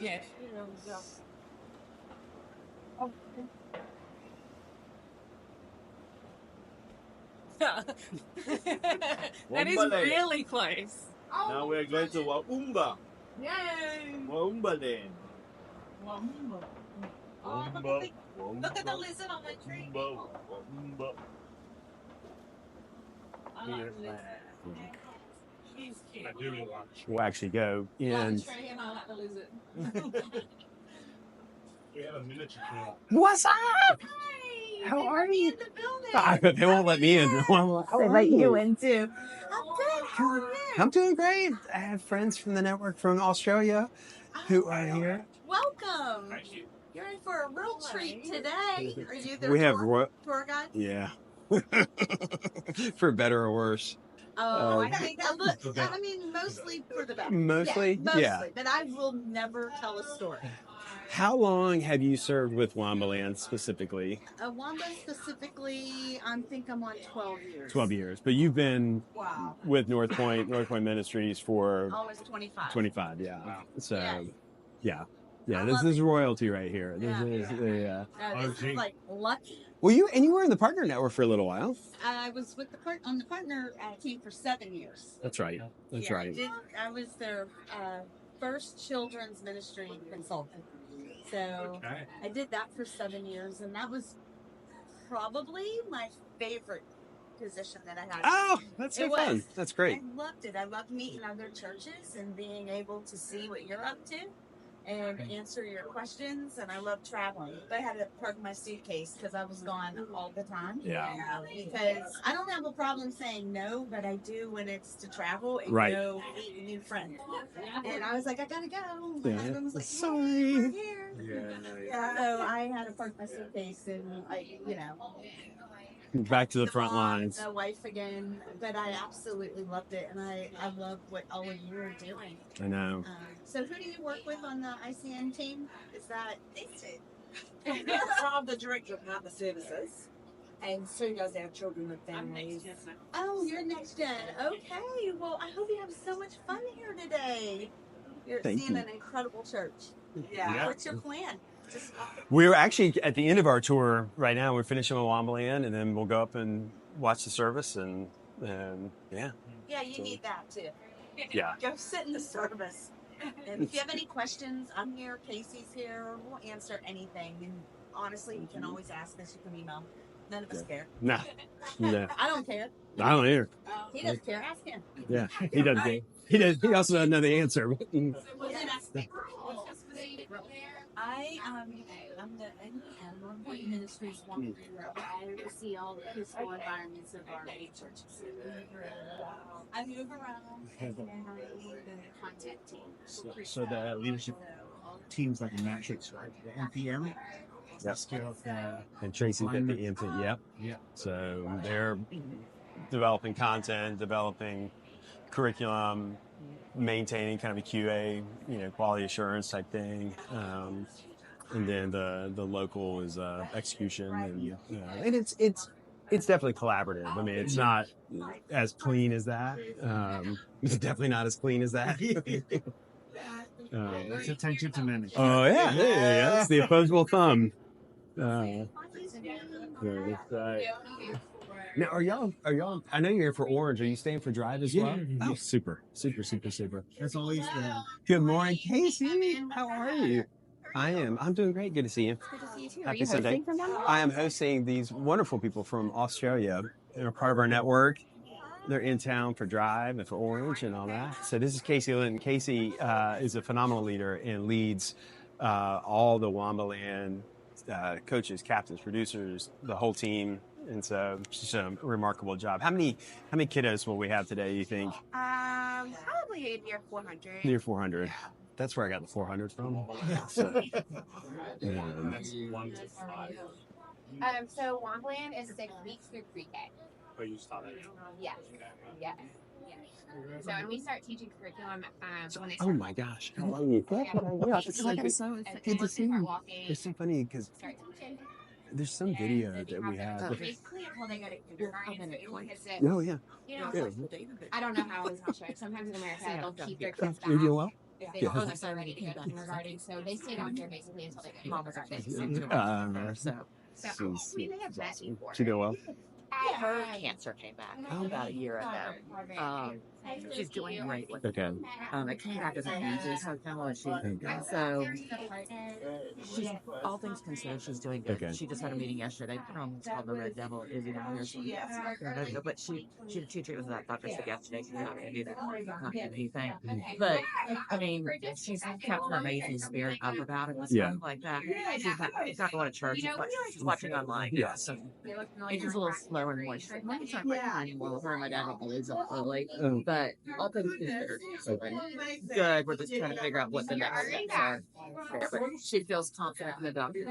Yeah. That is really close. Now we're going to Waumba. Yay! Waumba then. Look at the lizard on the tree. We'll actually go in. What's up? How are you? They won't let me in. They let you in too. I'm good. How are you? I'm doing great. I have friends from the network from Australia who are here. Welcome. You're in for a real treat today. Are you their We have tour guide? Yeah. For better or worse. Oh, I think I mean, mostly for the better. Mostly? Yeah. But I will never tell a story. How long have you served with Wambaland specifically? Wamba specifically, I think I'm on 12 years. 12 years. But you've been with North Point Ministries for almost 25. 25, yeah. Wow. So, yeah. This is royalty right here. This is this is like lucky. Well, you were in the partner network for a little while. I was with on the partner team for 7 years. That's right. That's right. I was their first children's ministry consultant. So I did that for 7 years, and that was probably my favorite position that I had. Oh, that's so fun. That's great. I loved it. I loved meeting other churches and being able to see what you're up to and answer your questions, and I love traveling. But I had to park my suitcase because I was gone all the time. Yeah. Because I don't have a problem saying no, but I do when it's to travel and go meet a new friend. And I was like, I gotta go. My husband was like, sorry. We're here. So I had to park my suitcase and back to the front lines. My wife again, but I absolutely loved it, and I love what all of you are doing. I know. So who do you work with on the ICN team? Is that I'm the director of partner services, and Sue does our children and families. Oh, you're next gen. Okay, well, I hope you have so much fun here today. You're seeing an incredible church. Yeah. What's your plan? We're actually at the end of our tour right now. We're finishing with Wambaland, and then we'll go up and watch the service, and yeah. Yeah, you need that too. Yeah. Go sit in the service. And if you have any questions, I'm here. Casey's here. We'll answer anything. And honestly, you can always ask us. You can email. None of us care. Nah. I don't care. I don't either. He doesn't care. Ask him. Yeah, he doesn't care. He does. He also doesn't know the answer. I'm the North Point Ministries one. I oversee all the physical environments of our eight churches. I move around and I lead the content team. So the leadership teams like the Matrix, right? The NPM. That's and Tracy's at the infant. Yep. Yeah. So they're developing content, developing curriculum, maintaining kind of a QA, quality assurance type thing. And then the local is execution, and it's definitely collaborative. I mean, it's not as clean as that. It's definitely not as clean as that. It's attention to manage. Oh yeah, it's the opposable thumb. Now, are y'all? I know you're here for Orange. Are you staying for Drive as well? Yeah. Oh, super. That's always Good morning, Casey. How are you? I am. I'm doing great. Good to see you. Good to see you too. Are Happy you Sunday. hosting from them? I am hosting these wonderful people from Australia. They're part of our network. They're in town for Drive and for Orange and all that. So this is Casey Linton. Casey is a phenomenal leader and leads all the Wambaland coaches, captains, producers, the whole team. And so she's done a remarkable job. How many kiddos will we have today, you think? Probably near 400. Near 400. That's where I got the 400 from. So Wambaland is 6 weeks through pre-K. Oh, you started? Yes. Yes. So, and we start teaching curriculum when they oh start. my gosh. How are you? Yeah, It's good to see you. It's so funny because There's some video that we have. Basically, until they go to kindergarten. Oh yeah. You know, I don't know how it is in Australia. Sometimes in America, they'll keep their kids back. You doing well? If they don't think they're ready to go to kindergarten, so they stay down here basically until they go to kindergarten. So we may have met before. She doing well? Her cancer came back about a year ago. She's doing great with it. Okay. It came back as a cancer, so she's, all things considered, she's doing good. Okay. She just had a meeting yesterday from what's called the Red Devil. Is it out here? But she did 2 treatments with that doctor said yesterday. She's not going to do that. Not doing anything. But I mean, she's kept her amazing spirit up about it and stuff like that. She's not going to church. She's watching online. Yeah. So it's just a little slower and more. She's like, "Mommy's not playing anymore." Her and my dad don't always early. But all things considered, good. We're just trying to figure out what the next steps are. But she feels confident in the doctor.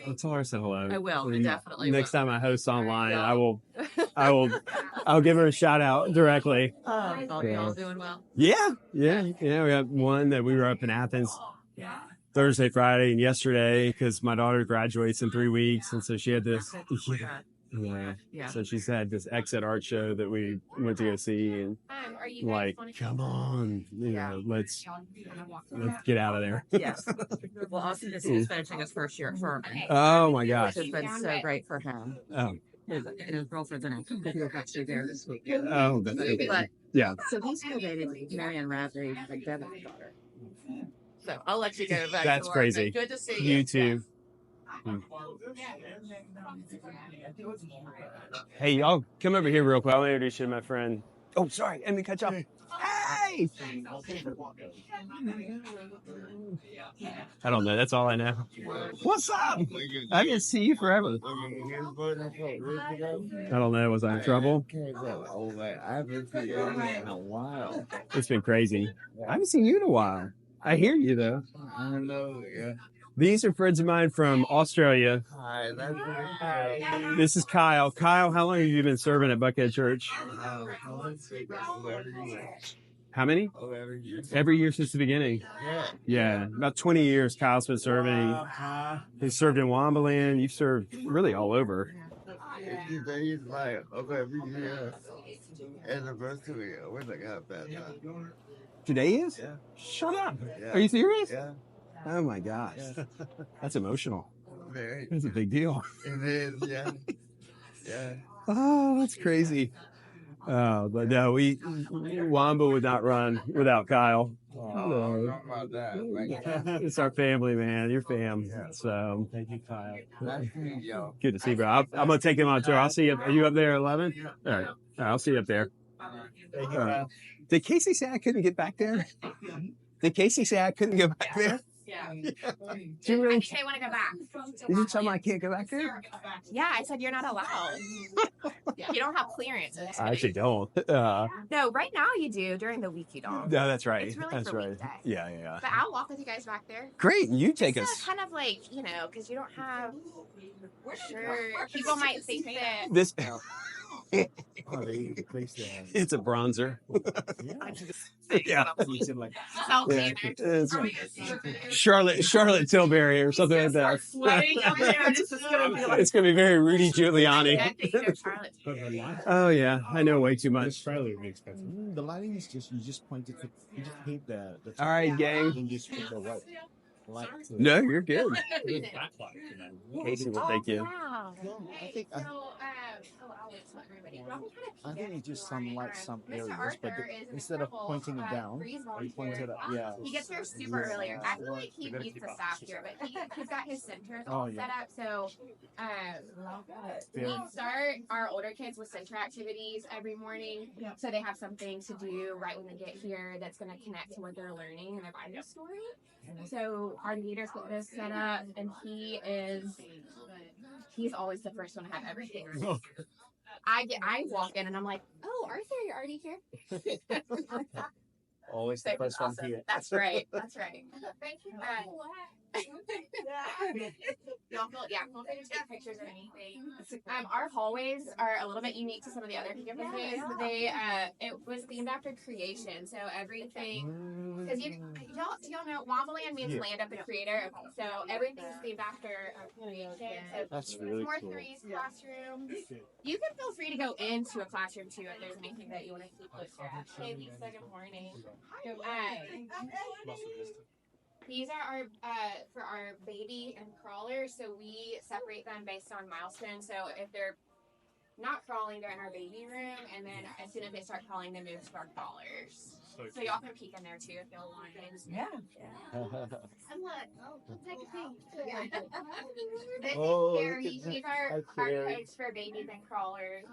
I'll tell her I said hello. I will, And definitely. Next time I host online, I'll give her a shout out directly. Y'all doing well? Yeah. We got one that we were up in Athens Thursday, Friday, and yesterday because my daughter graduates in 3 weeks, and so she had this. Yeah. So she's had this exit art show that we went to go see, and like, come on, let's get out of there. Yes. Well, Austin is finishing his first year at Furman. Oh my gosh. Which has been so great for him. Oh. His girlfriend's in a actually there this weekend. Oh, that's good. But yeah. So he's dated Marianne Radley, like Devin's daughter. So I'll let you go back. That's crazy. Good to see you. You too. Hey, y'all, come over here real quick. I'll introduce you to my friend. Oh, sorry. Let me catch up. Hey! I don't know. That's all I know. What's up? I didn't see you forever. I don't know. Was I in trouble? I haven't seen you in a while. It's been crazy. I haven't seen you in a while. I hear you, though. I know, yeah. These are friends of mine from Australia. Hi, that's Kyle. This is Kyle. Kyle, how long have you been serving at Buckhead Church? How many? 11 years. Every year since the beginning. Yeah, about 20 years Kyle's been serving. He's served in Wombaland. You've served really all over. He's like, okay, every year anniversary, I wish I got baptized. Today is? Yeah. Shut up. Yeah. Are you serious? Yeah. Oh my gosh. Yeah. That's emotional. Very. That's a big deal. It is, yeah. Yeah. Oh, that's crazy. But no, Wamba would not run without Kyle. Oh, no. About that. It's our family, man. Your fam. Yeah. So Thank you, Kyle. Nice to meet you. Good to see you, bro. I'm gonna take him on tour. I'll see you. Are you up there at 11? All right. I'll see you up there. Thank you, Kyle. Did Casey say I couldn't get back there? Did Casey say I couldn't get back there? Yeah. Do you really? I want to go back. Did you tell me I can't go back there? Yeah, I said you're not allowed. You don't have clearances. I actually don't. No, right now you do. During the week you don't. No, that's right. It's really that's for right. weekday. Yeah. But I'll walk with you guys back there. Great, you take us. Kind of like, because you don't have. Sure, people might think that. This. Oh, It's a bronzer. Yeah. Charlotte Tilbury or something like that. It's gonna be very Rudy Giuliani. Oh yeah, I know way too much. Trailer would be expensive. The lighting is just you just paint the All right, gang. and just put the white light. No, you're good. Casey will thank you. Wow. I think I think it's just some light some areas, but instead of pointing it down, you point it up. Yeah. He gets here super early. I feel like he needs to stop here, but he's got his center set up. So we start our older kids with center activities every morning. So they have something to do right when they get here that's going to connect to what they're learning in their Bible story. So our leaders get this set up, and he's always the first one to have everything. I walk in and I'm like, oh, Arthur, you're already here? Always the first one here. That's right. Thank you. Y'all feel take pictures or anything. Our hallways are a little bit unique to some of the other campuses. It was themed after creation, so everything Because y'all know Wombaland means land of the creator. So everything's themed after creation. So That's really more cool. threes classrooms. You can feel free to go into a classroom too if there's anything that you want to see closer at. Hey Lisa, good morning. These are our for our baby and crawlers. So we separate them based on milestones. So if they're not crawling, they're in our baby room, and then as soon as they start crawling, they move to our crawlers. So y'all can peek in there too if y'all want. Yeah. And look, take a peek. This is Carrie. She's our coach for babies and crawlers.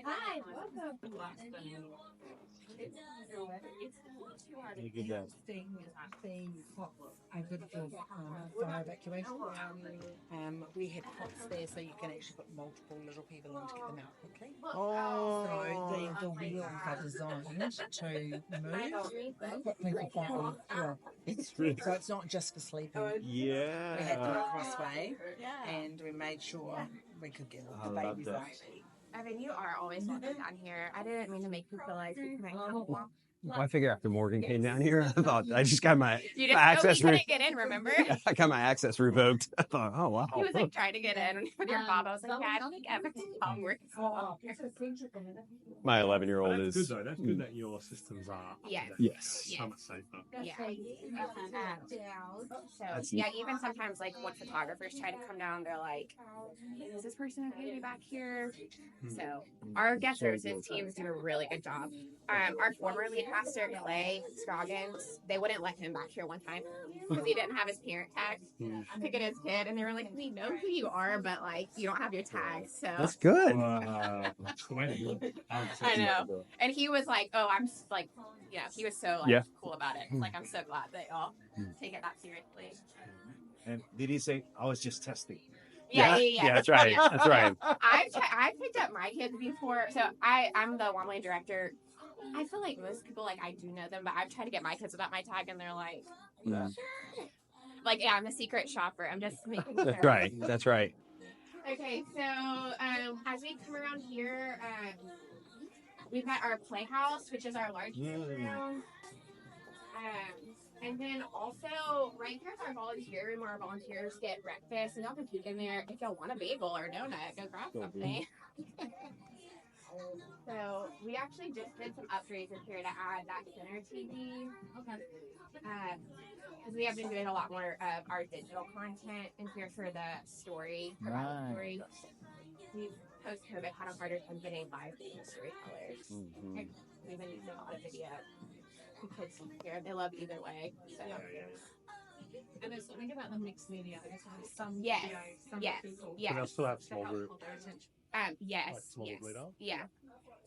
Hi, welcome. Look at that. A good job fire evacuation. We had pots there so you can actually put multiple little people in to get them out quickly. Oh. So the wheels are designed to move quickly for fire. So it's not just for sleeping. Yeah. We had them crossway and we made sure we could get all the babies out. Evan, you are always welcome down here. I didn't mean to make you feel like you couldn't come. Well, I figured after Morgan came down here, I thought I just got my You just access. you couldn't get in, remember? I got my access revoked. I thought, oh wow. He was like trying to get in with your mom. I was like, yeah, I don't think Evan can come. My 11-year-old is. Good though. That's good that your systems are. Yes. So much safer. Yeah. So yeah, even sometimes like when photographers try to come down, they're like, "Is this person okay to be back here?" So our guest services teams do a really good job. Our former lead pastor, Clay Scoggins, they wouldn't let him back here one time because he didn't have his parent tag to get his kid, and they were like, "We know who you are, but like you don't have your tag." So that's good. I know. And he was like, "Oh, I'm like, you know," he was so like cool about it. Like, I'm so glad that y'all take it that seriously. And did he say, I was just testing? Yeah, that's right. That's right. I've picked up my kids before, so I'm the Wombaland director. I feel like most people like I do know them, but I've tried to get my kids without my tag, and they're like, sure. Like, yeah, I'm the secret shopper. I'm just making sure. That's right. That's right. Okay, so as we come around here, we've got our playhouse, which is our large room. And then also, right here's our volunteer room where our volunteers get breakfast, and y'all can peek in there if y'all want a bagel or a donut. Go grab something. So we actually just did some upgrades in here to add that center TV. Okay. Because we have been doing a lot more of our digital content in here for the story. For Bible story. We post-COVID had a harder time getting live storytellers. We've been using a lot of video. Kids here, they love either way. So. And there's something about the mixed media. There's some yes, some people. But they'll still have small group. Yes. Like small group leader. Yeah.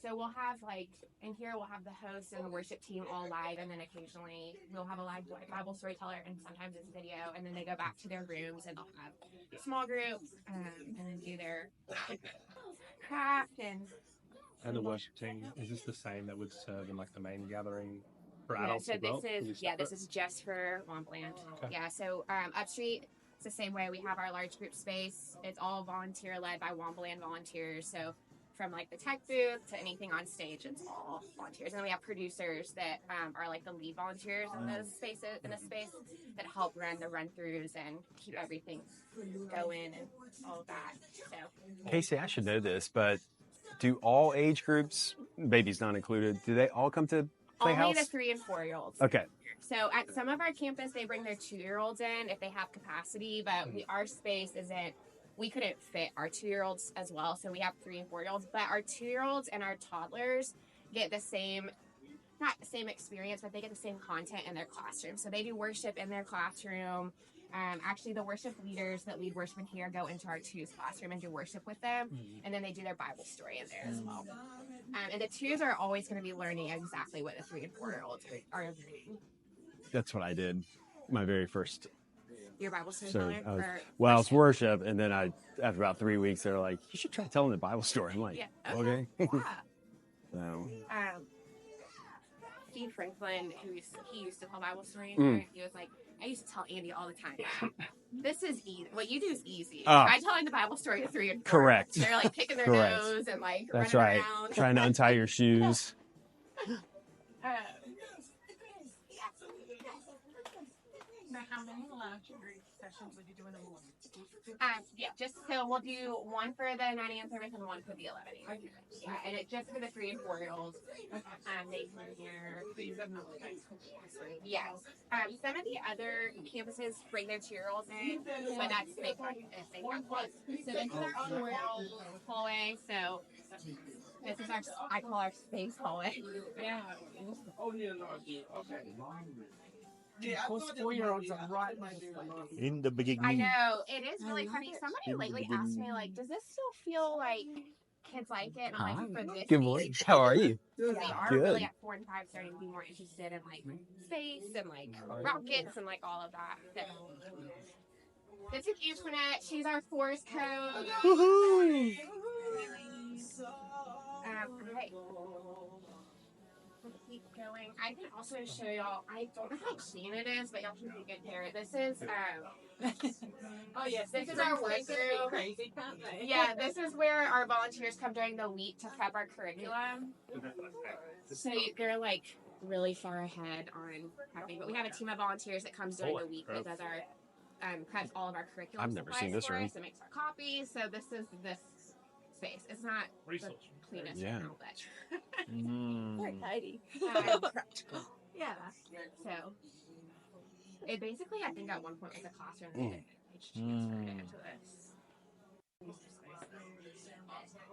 So we'll have like in here we'll have the host and the worship team all live, and then occasionally we'll have a live Bible storyteller, and sometimes it's video, and then they go back to their rooms and they'll have small groups and then do their craft and. And the worship team, is this the same that would serve in like the main gathering for adults so as well? this is just for Wombaland. Okay. Yeah, so Upstreet, it's the same way. We have our large group space. It's all volunteer led by Wombaland volunteers. So from like the tech booth to anything on stage, it's all volunteers. And then we have producers that are like the lead volunteers in those spaces, in a space that help run the run-throughs and keep everything going and all of that. So Casey, I should know this, but do all age groups, babies not included, do they all come to Playhouse? Only the 3 and 4-year-olds. Okay. So at some of our campus, they bring their 2-year-olds in if they have capacity, but our space isn't. We couldn't fit our 2-year-olds as well, so we have 3 and 4-year-olds. But our 2-year-olds and our toddlers get the same, not the same experience, but they get the same content in their classroom. So they do worship in their classroom. Actually, the worship leaders that lead worship in here go into our 2's classroom and do worship with them, and then they do their Bible story in there as well. And the 2's are always going to be learning exactly what the 3 and 4-year-olds are learning. That's what I did my very first. Your Bible story? It's worship, and then after about 3 weeks, they're like, "You should try telling the Bible story." I'm like, "Okay." So. Steve Franklin, he used to tell Bible story, he was like, I used to tell Andy all the time, this is easy. What you do is easy. Try telling the Bible story to 3 and 4. Correct. They're like picking their nose and like that's running right. around. Trying to untie your shoes. How many luxury sessions would you do in the morning? Yeah, just so we'll do one for the 9 a.m. service and one for the 11 a.m. Yeah, and it's just for the 3 and 4-year-olds. They come here. Yes. Some of the other campuses bring their 2-year-olds in, but that's big if they have one. So this is our 4-year-old hallway. So this is our, I call our space hallway. Yeah. Oh yeah, no, okay. Those 4-year-olds are right In the I beginning. know. It is really funny. Somebody lately asked me, like, does this still feel like kids like it? And I'm like, for this Good morning. How are you? they are Good. really at 4 and 5 starting to be more interested in like space and like rockets and like all of that. So this is Antoinette. She's our force code. Woohoo! Okay. Let's keep going. I can also show y'all. I don't know how clean it is, but y'all can take it here. This is Oh yes, this is our workroom. crazy, can't they? Yeah, this is where our volunteers come during the week to prep our curriculum. So they're like really far ahead on prepping. But we have a team of volunteers that comes during the week that does our preps all of our curriculum. I've never seen this room. It makes our copies. So this is this space. It's not the cleanest Yeah. now, but Very tidy. practical. Yeah. So it basically, I think at one point was a classroom. They transferred it into this.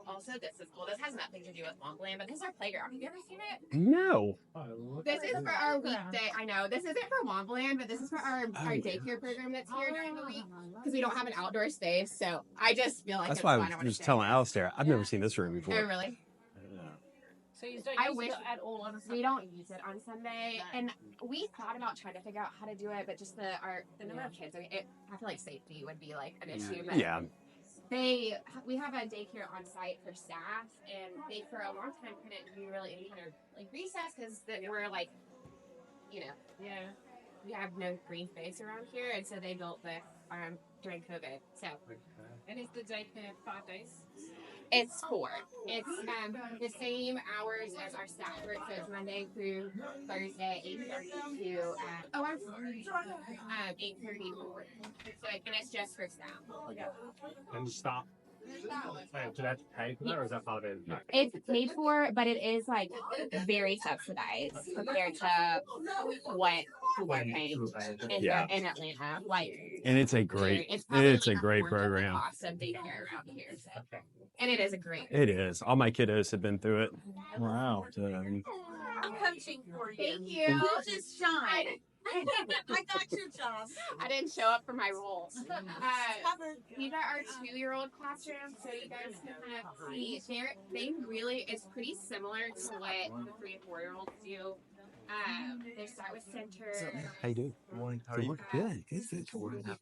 Also, this is cool. This has nothing to do with Montblanc, but this is our playground. Have you ever seen it? No. This is for our weekday. I know this isn't for Montblanc, but this is for our daycare program that's here during the week because we don't have an outdoor space. So I just feel like That's it's why fun. I was telling Alistair, I've never seen this room before. Oh, really? So you don't I use wish it at all on a Sunday? we don't use it on Sunday, and we thought about trying to figure out how to do it, but just the number of kids. I mean, I feel like safety would be like an issue. But Yeah. we have a daycare on site for staff, and they for a long time couldn't do really any kind of like recess because we're like, you know, we have no green space around here, and so they built this during COVID. So, And is the daycare 5 days? it's 4. It's the same hours as our staff work, so it's Monday through Thursday, 8:30 to 8:30 to 4. So and it's just for staff. And stop. Do they have to pay for that, or is that part of it? It's paid for, but it is like very subsidized compared to what we're paying in Atlanta. Like, And it's a great, it's it's a like great fourth of the program. cost of daycare around here. So. And it is a great. It is. All my kiddos have been through it. Wow. I'm coaching for you. Thank you. You just shine. I got you, John. I didn't show up for my role. These are our 2-year-old classrooms, so you guys can kind of see. They really, it's pretty similar to what the 3 and 4-year-olds do. They start with center. How you doing? Good morning. How are you? Good.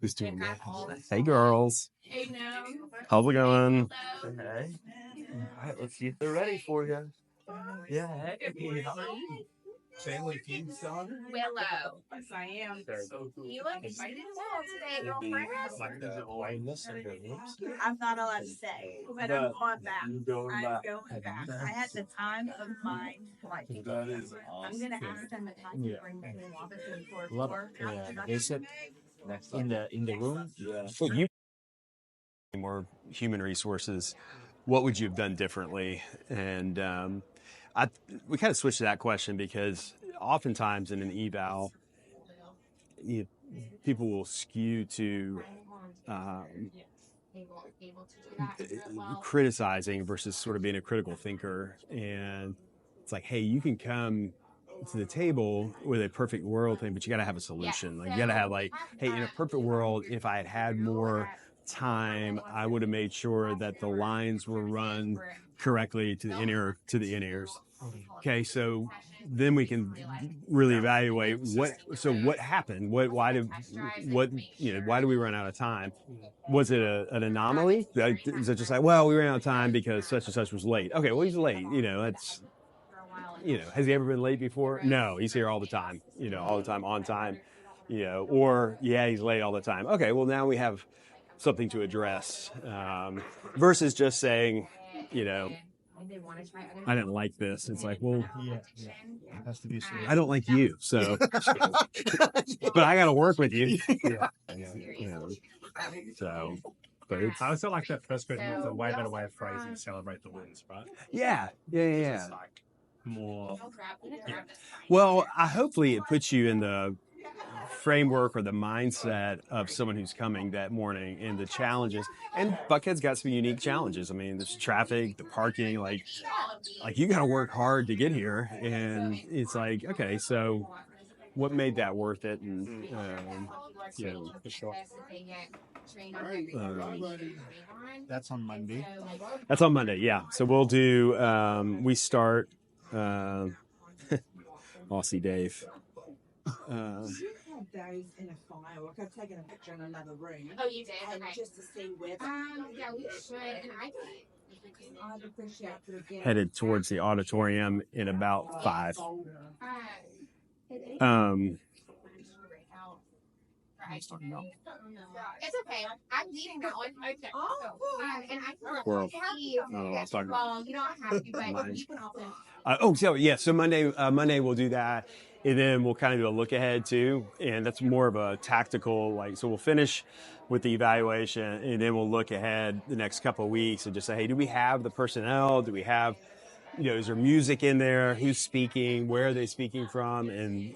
Who's doing that? Hey, girls. Hey, no. How's it going? Hey. All right, let's see if they're ready for you. Yeah. Hey. Family feud song? Willow. Yes, I am. You look excited as well today, girlfriend. I'm not allowed to say, but I'm going back. I'm going back. I had the time of my life. That is I'm going to ask them if I can bring them for Love it. Yeah. They said in the room. Yeah. So you more human resources. What would you have done differently? And we kind of switched to that question because oftentimes in an eval, people will skew to criticizing versus sort of being a critical thinker. And it's like, hey, you can come to the table with a perfect world thing, but you got to have a solution. Like you got to have like, hey, in a perfect world, if I had had more time, I would have made sure that the lines were run correctly to the in ears. Okay, so then we can really evaluate what happened. Why do we run out of time? Was it an anomaly? Is it just like, well, we ran out of time because such and such was late? Okay, well, he's late. That's. Has he ever been late before? No, he's here all the time. All the time, on time. Or yeah, he's late all the time. Okay, well now we have something to address versus just saying, I didn't like this. It's like, well, Yeah. Has to be serious. I don't like you, so. But I got to work with you. Yeah. So, but it's, I also like that first question. It's a way better way of phrasing celebrate the wins, right? yeah. It's like more. Yeah. Well, hopefully it puts you in the framework or the mindset of someone who's coming that morning and the challenges. And Buckhead's got some unique challenges. I mean, there's traffic, the parking, like you got to work hard to get here. And it's like, okay, so what made that worth it? And, Yeah, for sure. That's on Monday. That's on Monday, yeah. So we'll do, we start, Aussie Dave. Days in a file. Like I've taken a picture in another room. Oh, you did? And Okay. just to see where. Yeah, we should. And I'd appreciate it again. Headed towards the auditorium in about 5. It's okay. I'm leaving that one. Okay. And I can Squirrel. see. I don't know what I was talking Well, you don't have to, but you can also. So Monday we'll do that, and then we'll kind of do a look ahead too, and that's more of a tactical, so we'll finish with the evaluation, and then we'll look ahead the next couple of weeks and just say, hey, do we have the personnel? Do we have, is there music in there? Who's speaking? Where are they speaking from? And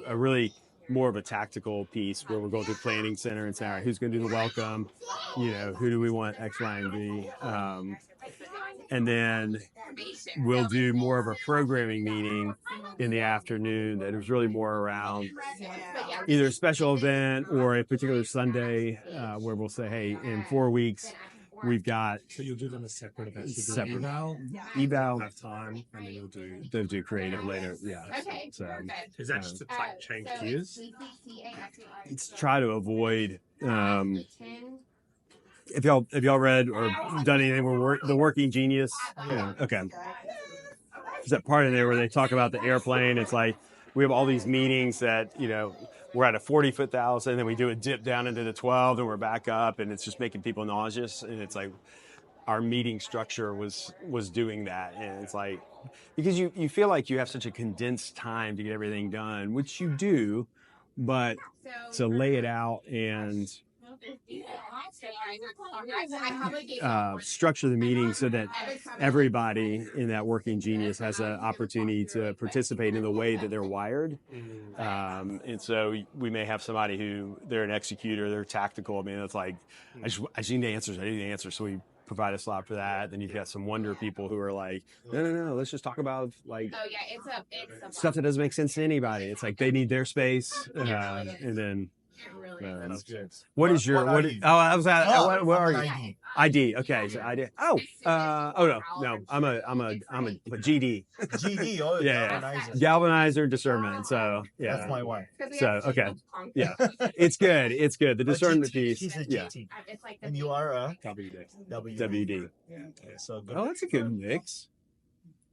a really more of a tactical piece where we're going through planning center and saying, all right, who's going to do the welcome? Who do we want X, Y, and Z? And then we'll do more of a programming meeting in the afternoon that is really more around either a special event or a particular Sunday where we'll say, hey, in 4 weeks, we've got. So you'll do them as separate events. Separate. Eval. Have time, and then they'll do creative later. Yeah. Okay. So, is that just to change gears? It's try to avoid. If y'all read or done anything with The Working Genius, okay. There's that part in there where they talk about the airplane. It's like we have all these meetings that we're at a 40-foot thousand, and then we do a dip down into the 12, and we're back up, and it's just making people nauseous. And it's like our meeting structure was doing that, and it's like because you feel like you have such a condensed time to get everything done, which you do, but to lay it out and structure the meeting so that everybody in that Working Genius has an opportunity to participate in the way that they're wired. And so we may have somebody who they're an executor, they're tactical. I mean, it's like, I just need answers. I need the answers. So we provide a slot for that. Then you've got some wonder people who are like, no, let's just talk about it's stuff that doesn't make sense to anybody. It's like they need their space. And then That's good. What is your what? I was at. What are you? ID. ID. Okay, so ID. Oh, no. I'm a GD. GD. Oh, yeah, galvanizer. Galvanizer discernment. So yeah, That's my wife. So okay, yeah, it's good. It's good. The discernment piece. She's a Yeah. GT. And you are a WD. WD. Yeah, so good. Oh, that's a good mix.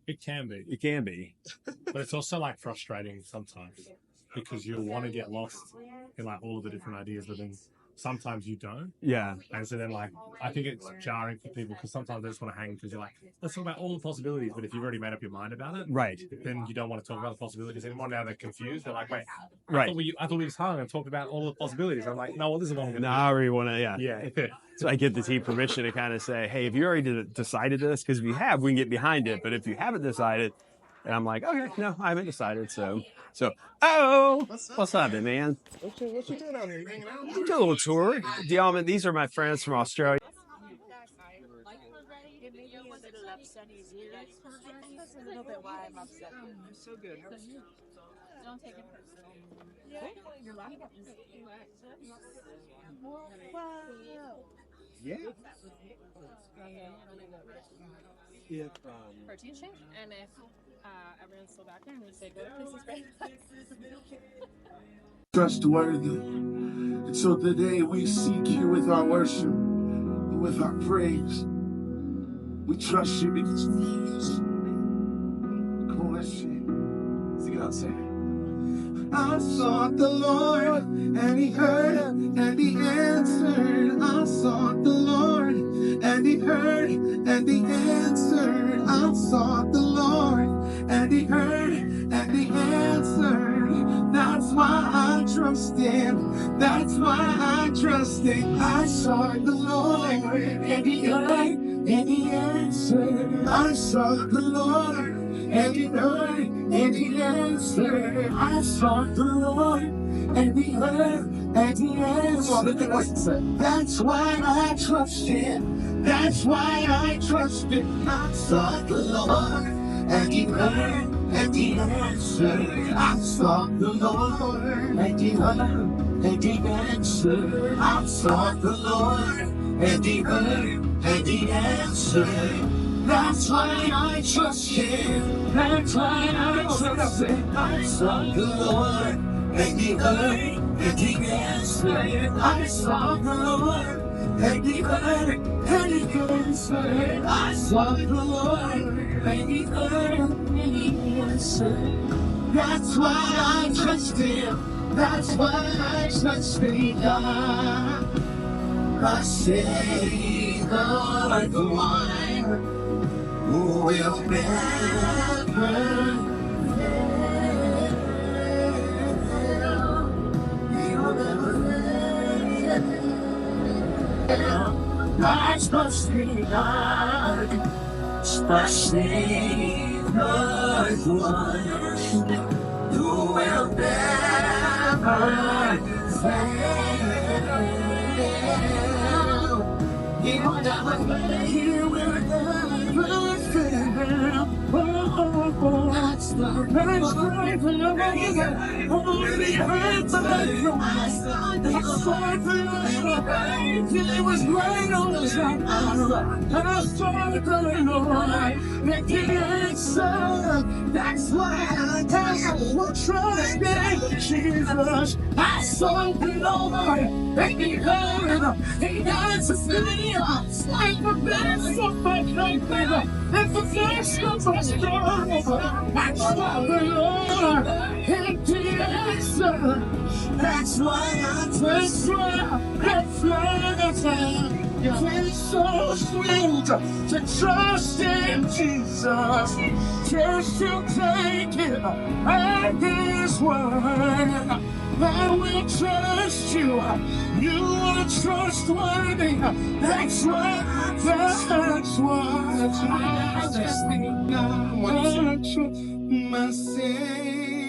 It can be. It can be. But it's also like frustrating sometimes because you want to get lost in like all of the different ideas, but then sometimes you don't. Yeah. And so then I think it's jarring for people because sometimes they just want to hang because you're like, let's talk about all the possibilities. But if you've already made up your mind about it, right, then you don't want to talk about the possibilities anymore. Now they're confused. They're like, wait, right. I thought we just hung and talked about all the possibilities. I'm like, no, well, this is one. No, I already want to, yeah. Yeah. So I give the team permission to kind of say, hey, if you already decided this, because if you have, we can get behind it. But if you haven't decided, and I'm like, okay, no, I haven't decided. So, what's up, man? What you doing out here? You hanging out? Do a little tour. Dialman, these are my friends from Australia. That's a little bit why I'm upset. I'm so good. Don't take it personally. You're laughing. Yeah. Protein shake, and if everyone's still back there, I'm gonna say go to places right. Trustworthy. And so today we seek you with our worship, with our praise. We trust you because come on, let's sing. Sing it out, say it. I sought the Lord, and he heard, and he answered. I sought the Lord, and he heard, and he answered. I trust Him. That's why I trust Him. I sought the Lord, and He heard, and He answered. I sought the Lord, and He heard, and He answered. I sought the Lord, and He heard, and He answered. That's why I trust Him. That's why I trust Him. I sought the Lord, and He heard, and He answered. I sought the Lord, and He heard, and He answered. I sought the Lord, and He heard, and He answered. That's why I trust Him. That's why I trust Him. I sought the Lord, and He heard, and He answered. I sought the Lord, and He heard, and He answered. I sought the Lord, and He heard, and He answered. That's why I trust Him. That's why I trust in God, my Savior, the one who will never fail. He will never fail. I trust in God, my Savior, the one who will never fail. He will never fail. He will never fail. Oh, that's the best life in the world. Only hurts like I saw the He was right on the side. I saw the Lord, and He answered. That's why I will trust in Jesus. I saw the Lord, and He heard. He answered me. Like the best of my life, and the best of my storm. I saw the Lord, and He answered. That's why I trust Him. That's why it's so sweet to trust in Jesus. Just to take Him at His word. I will trust you. You are trustworthy. That's why I trust my Savior.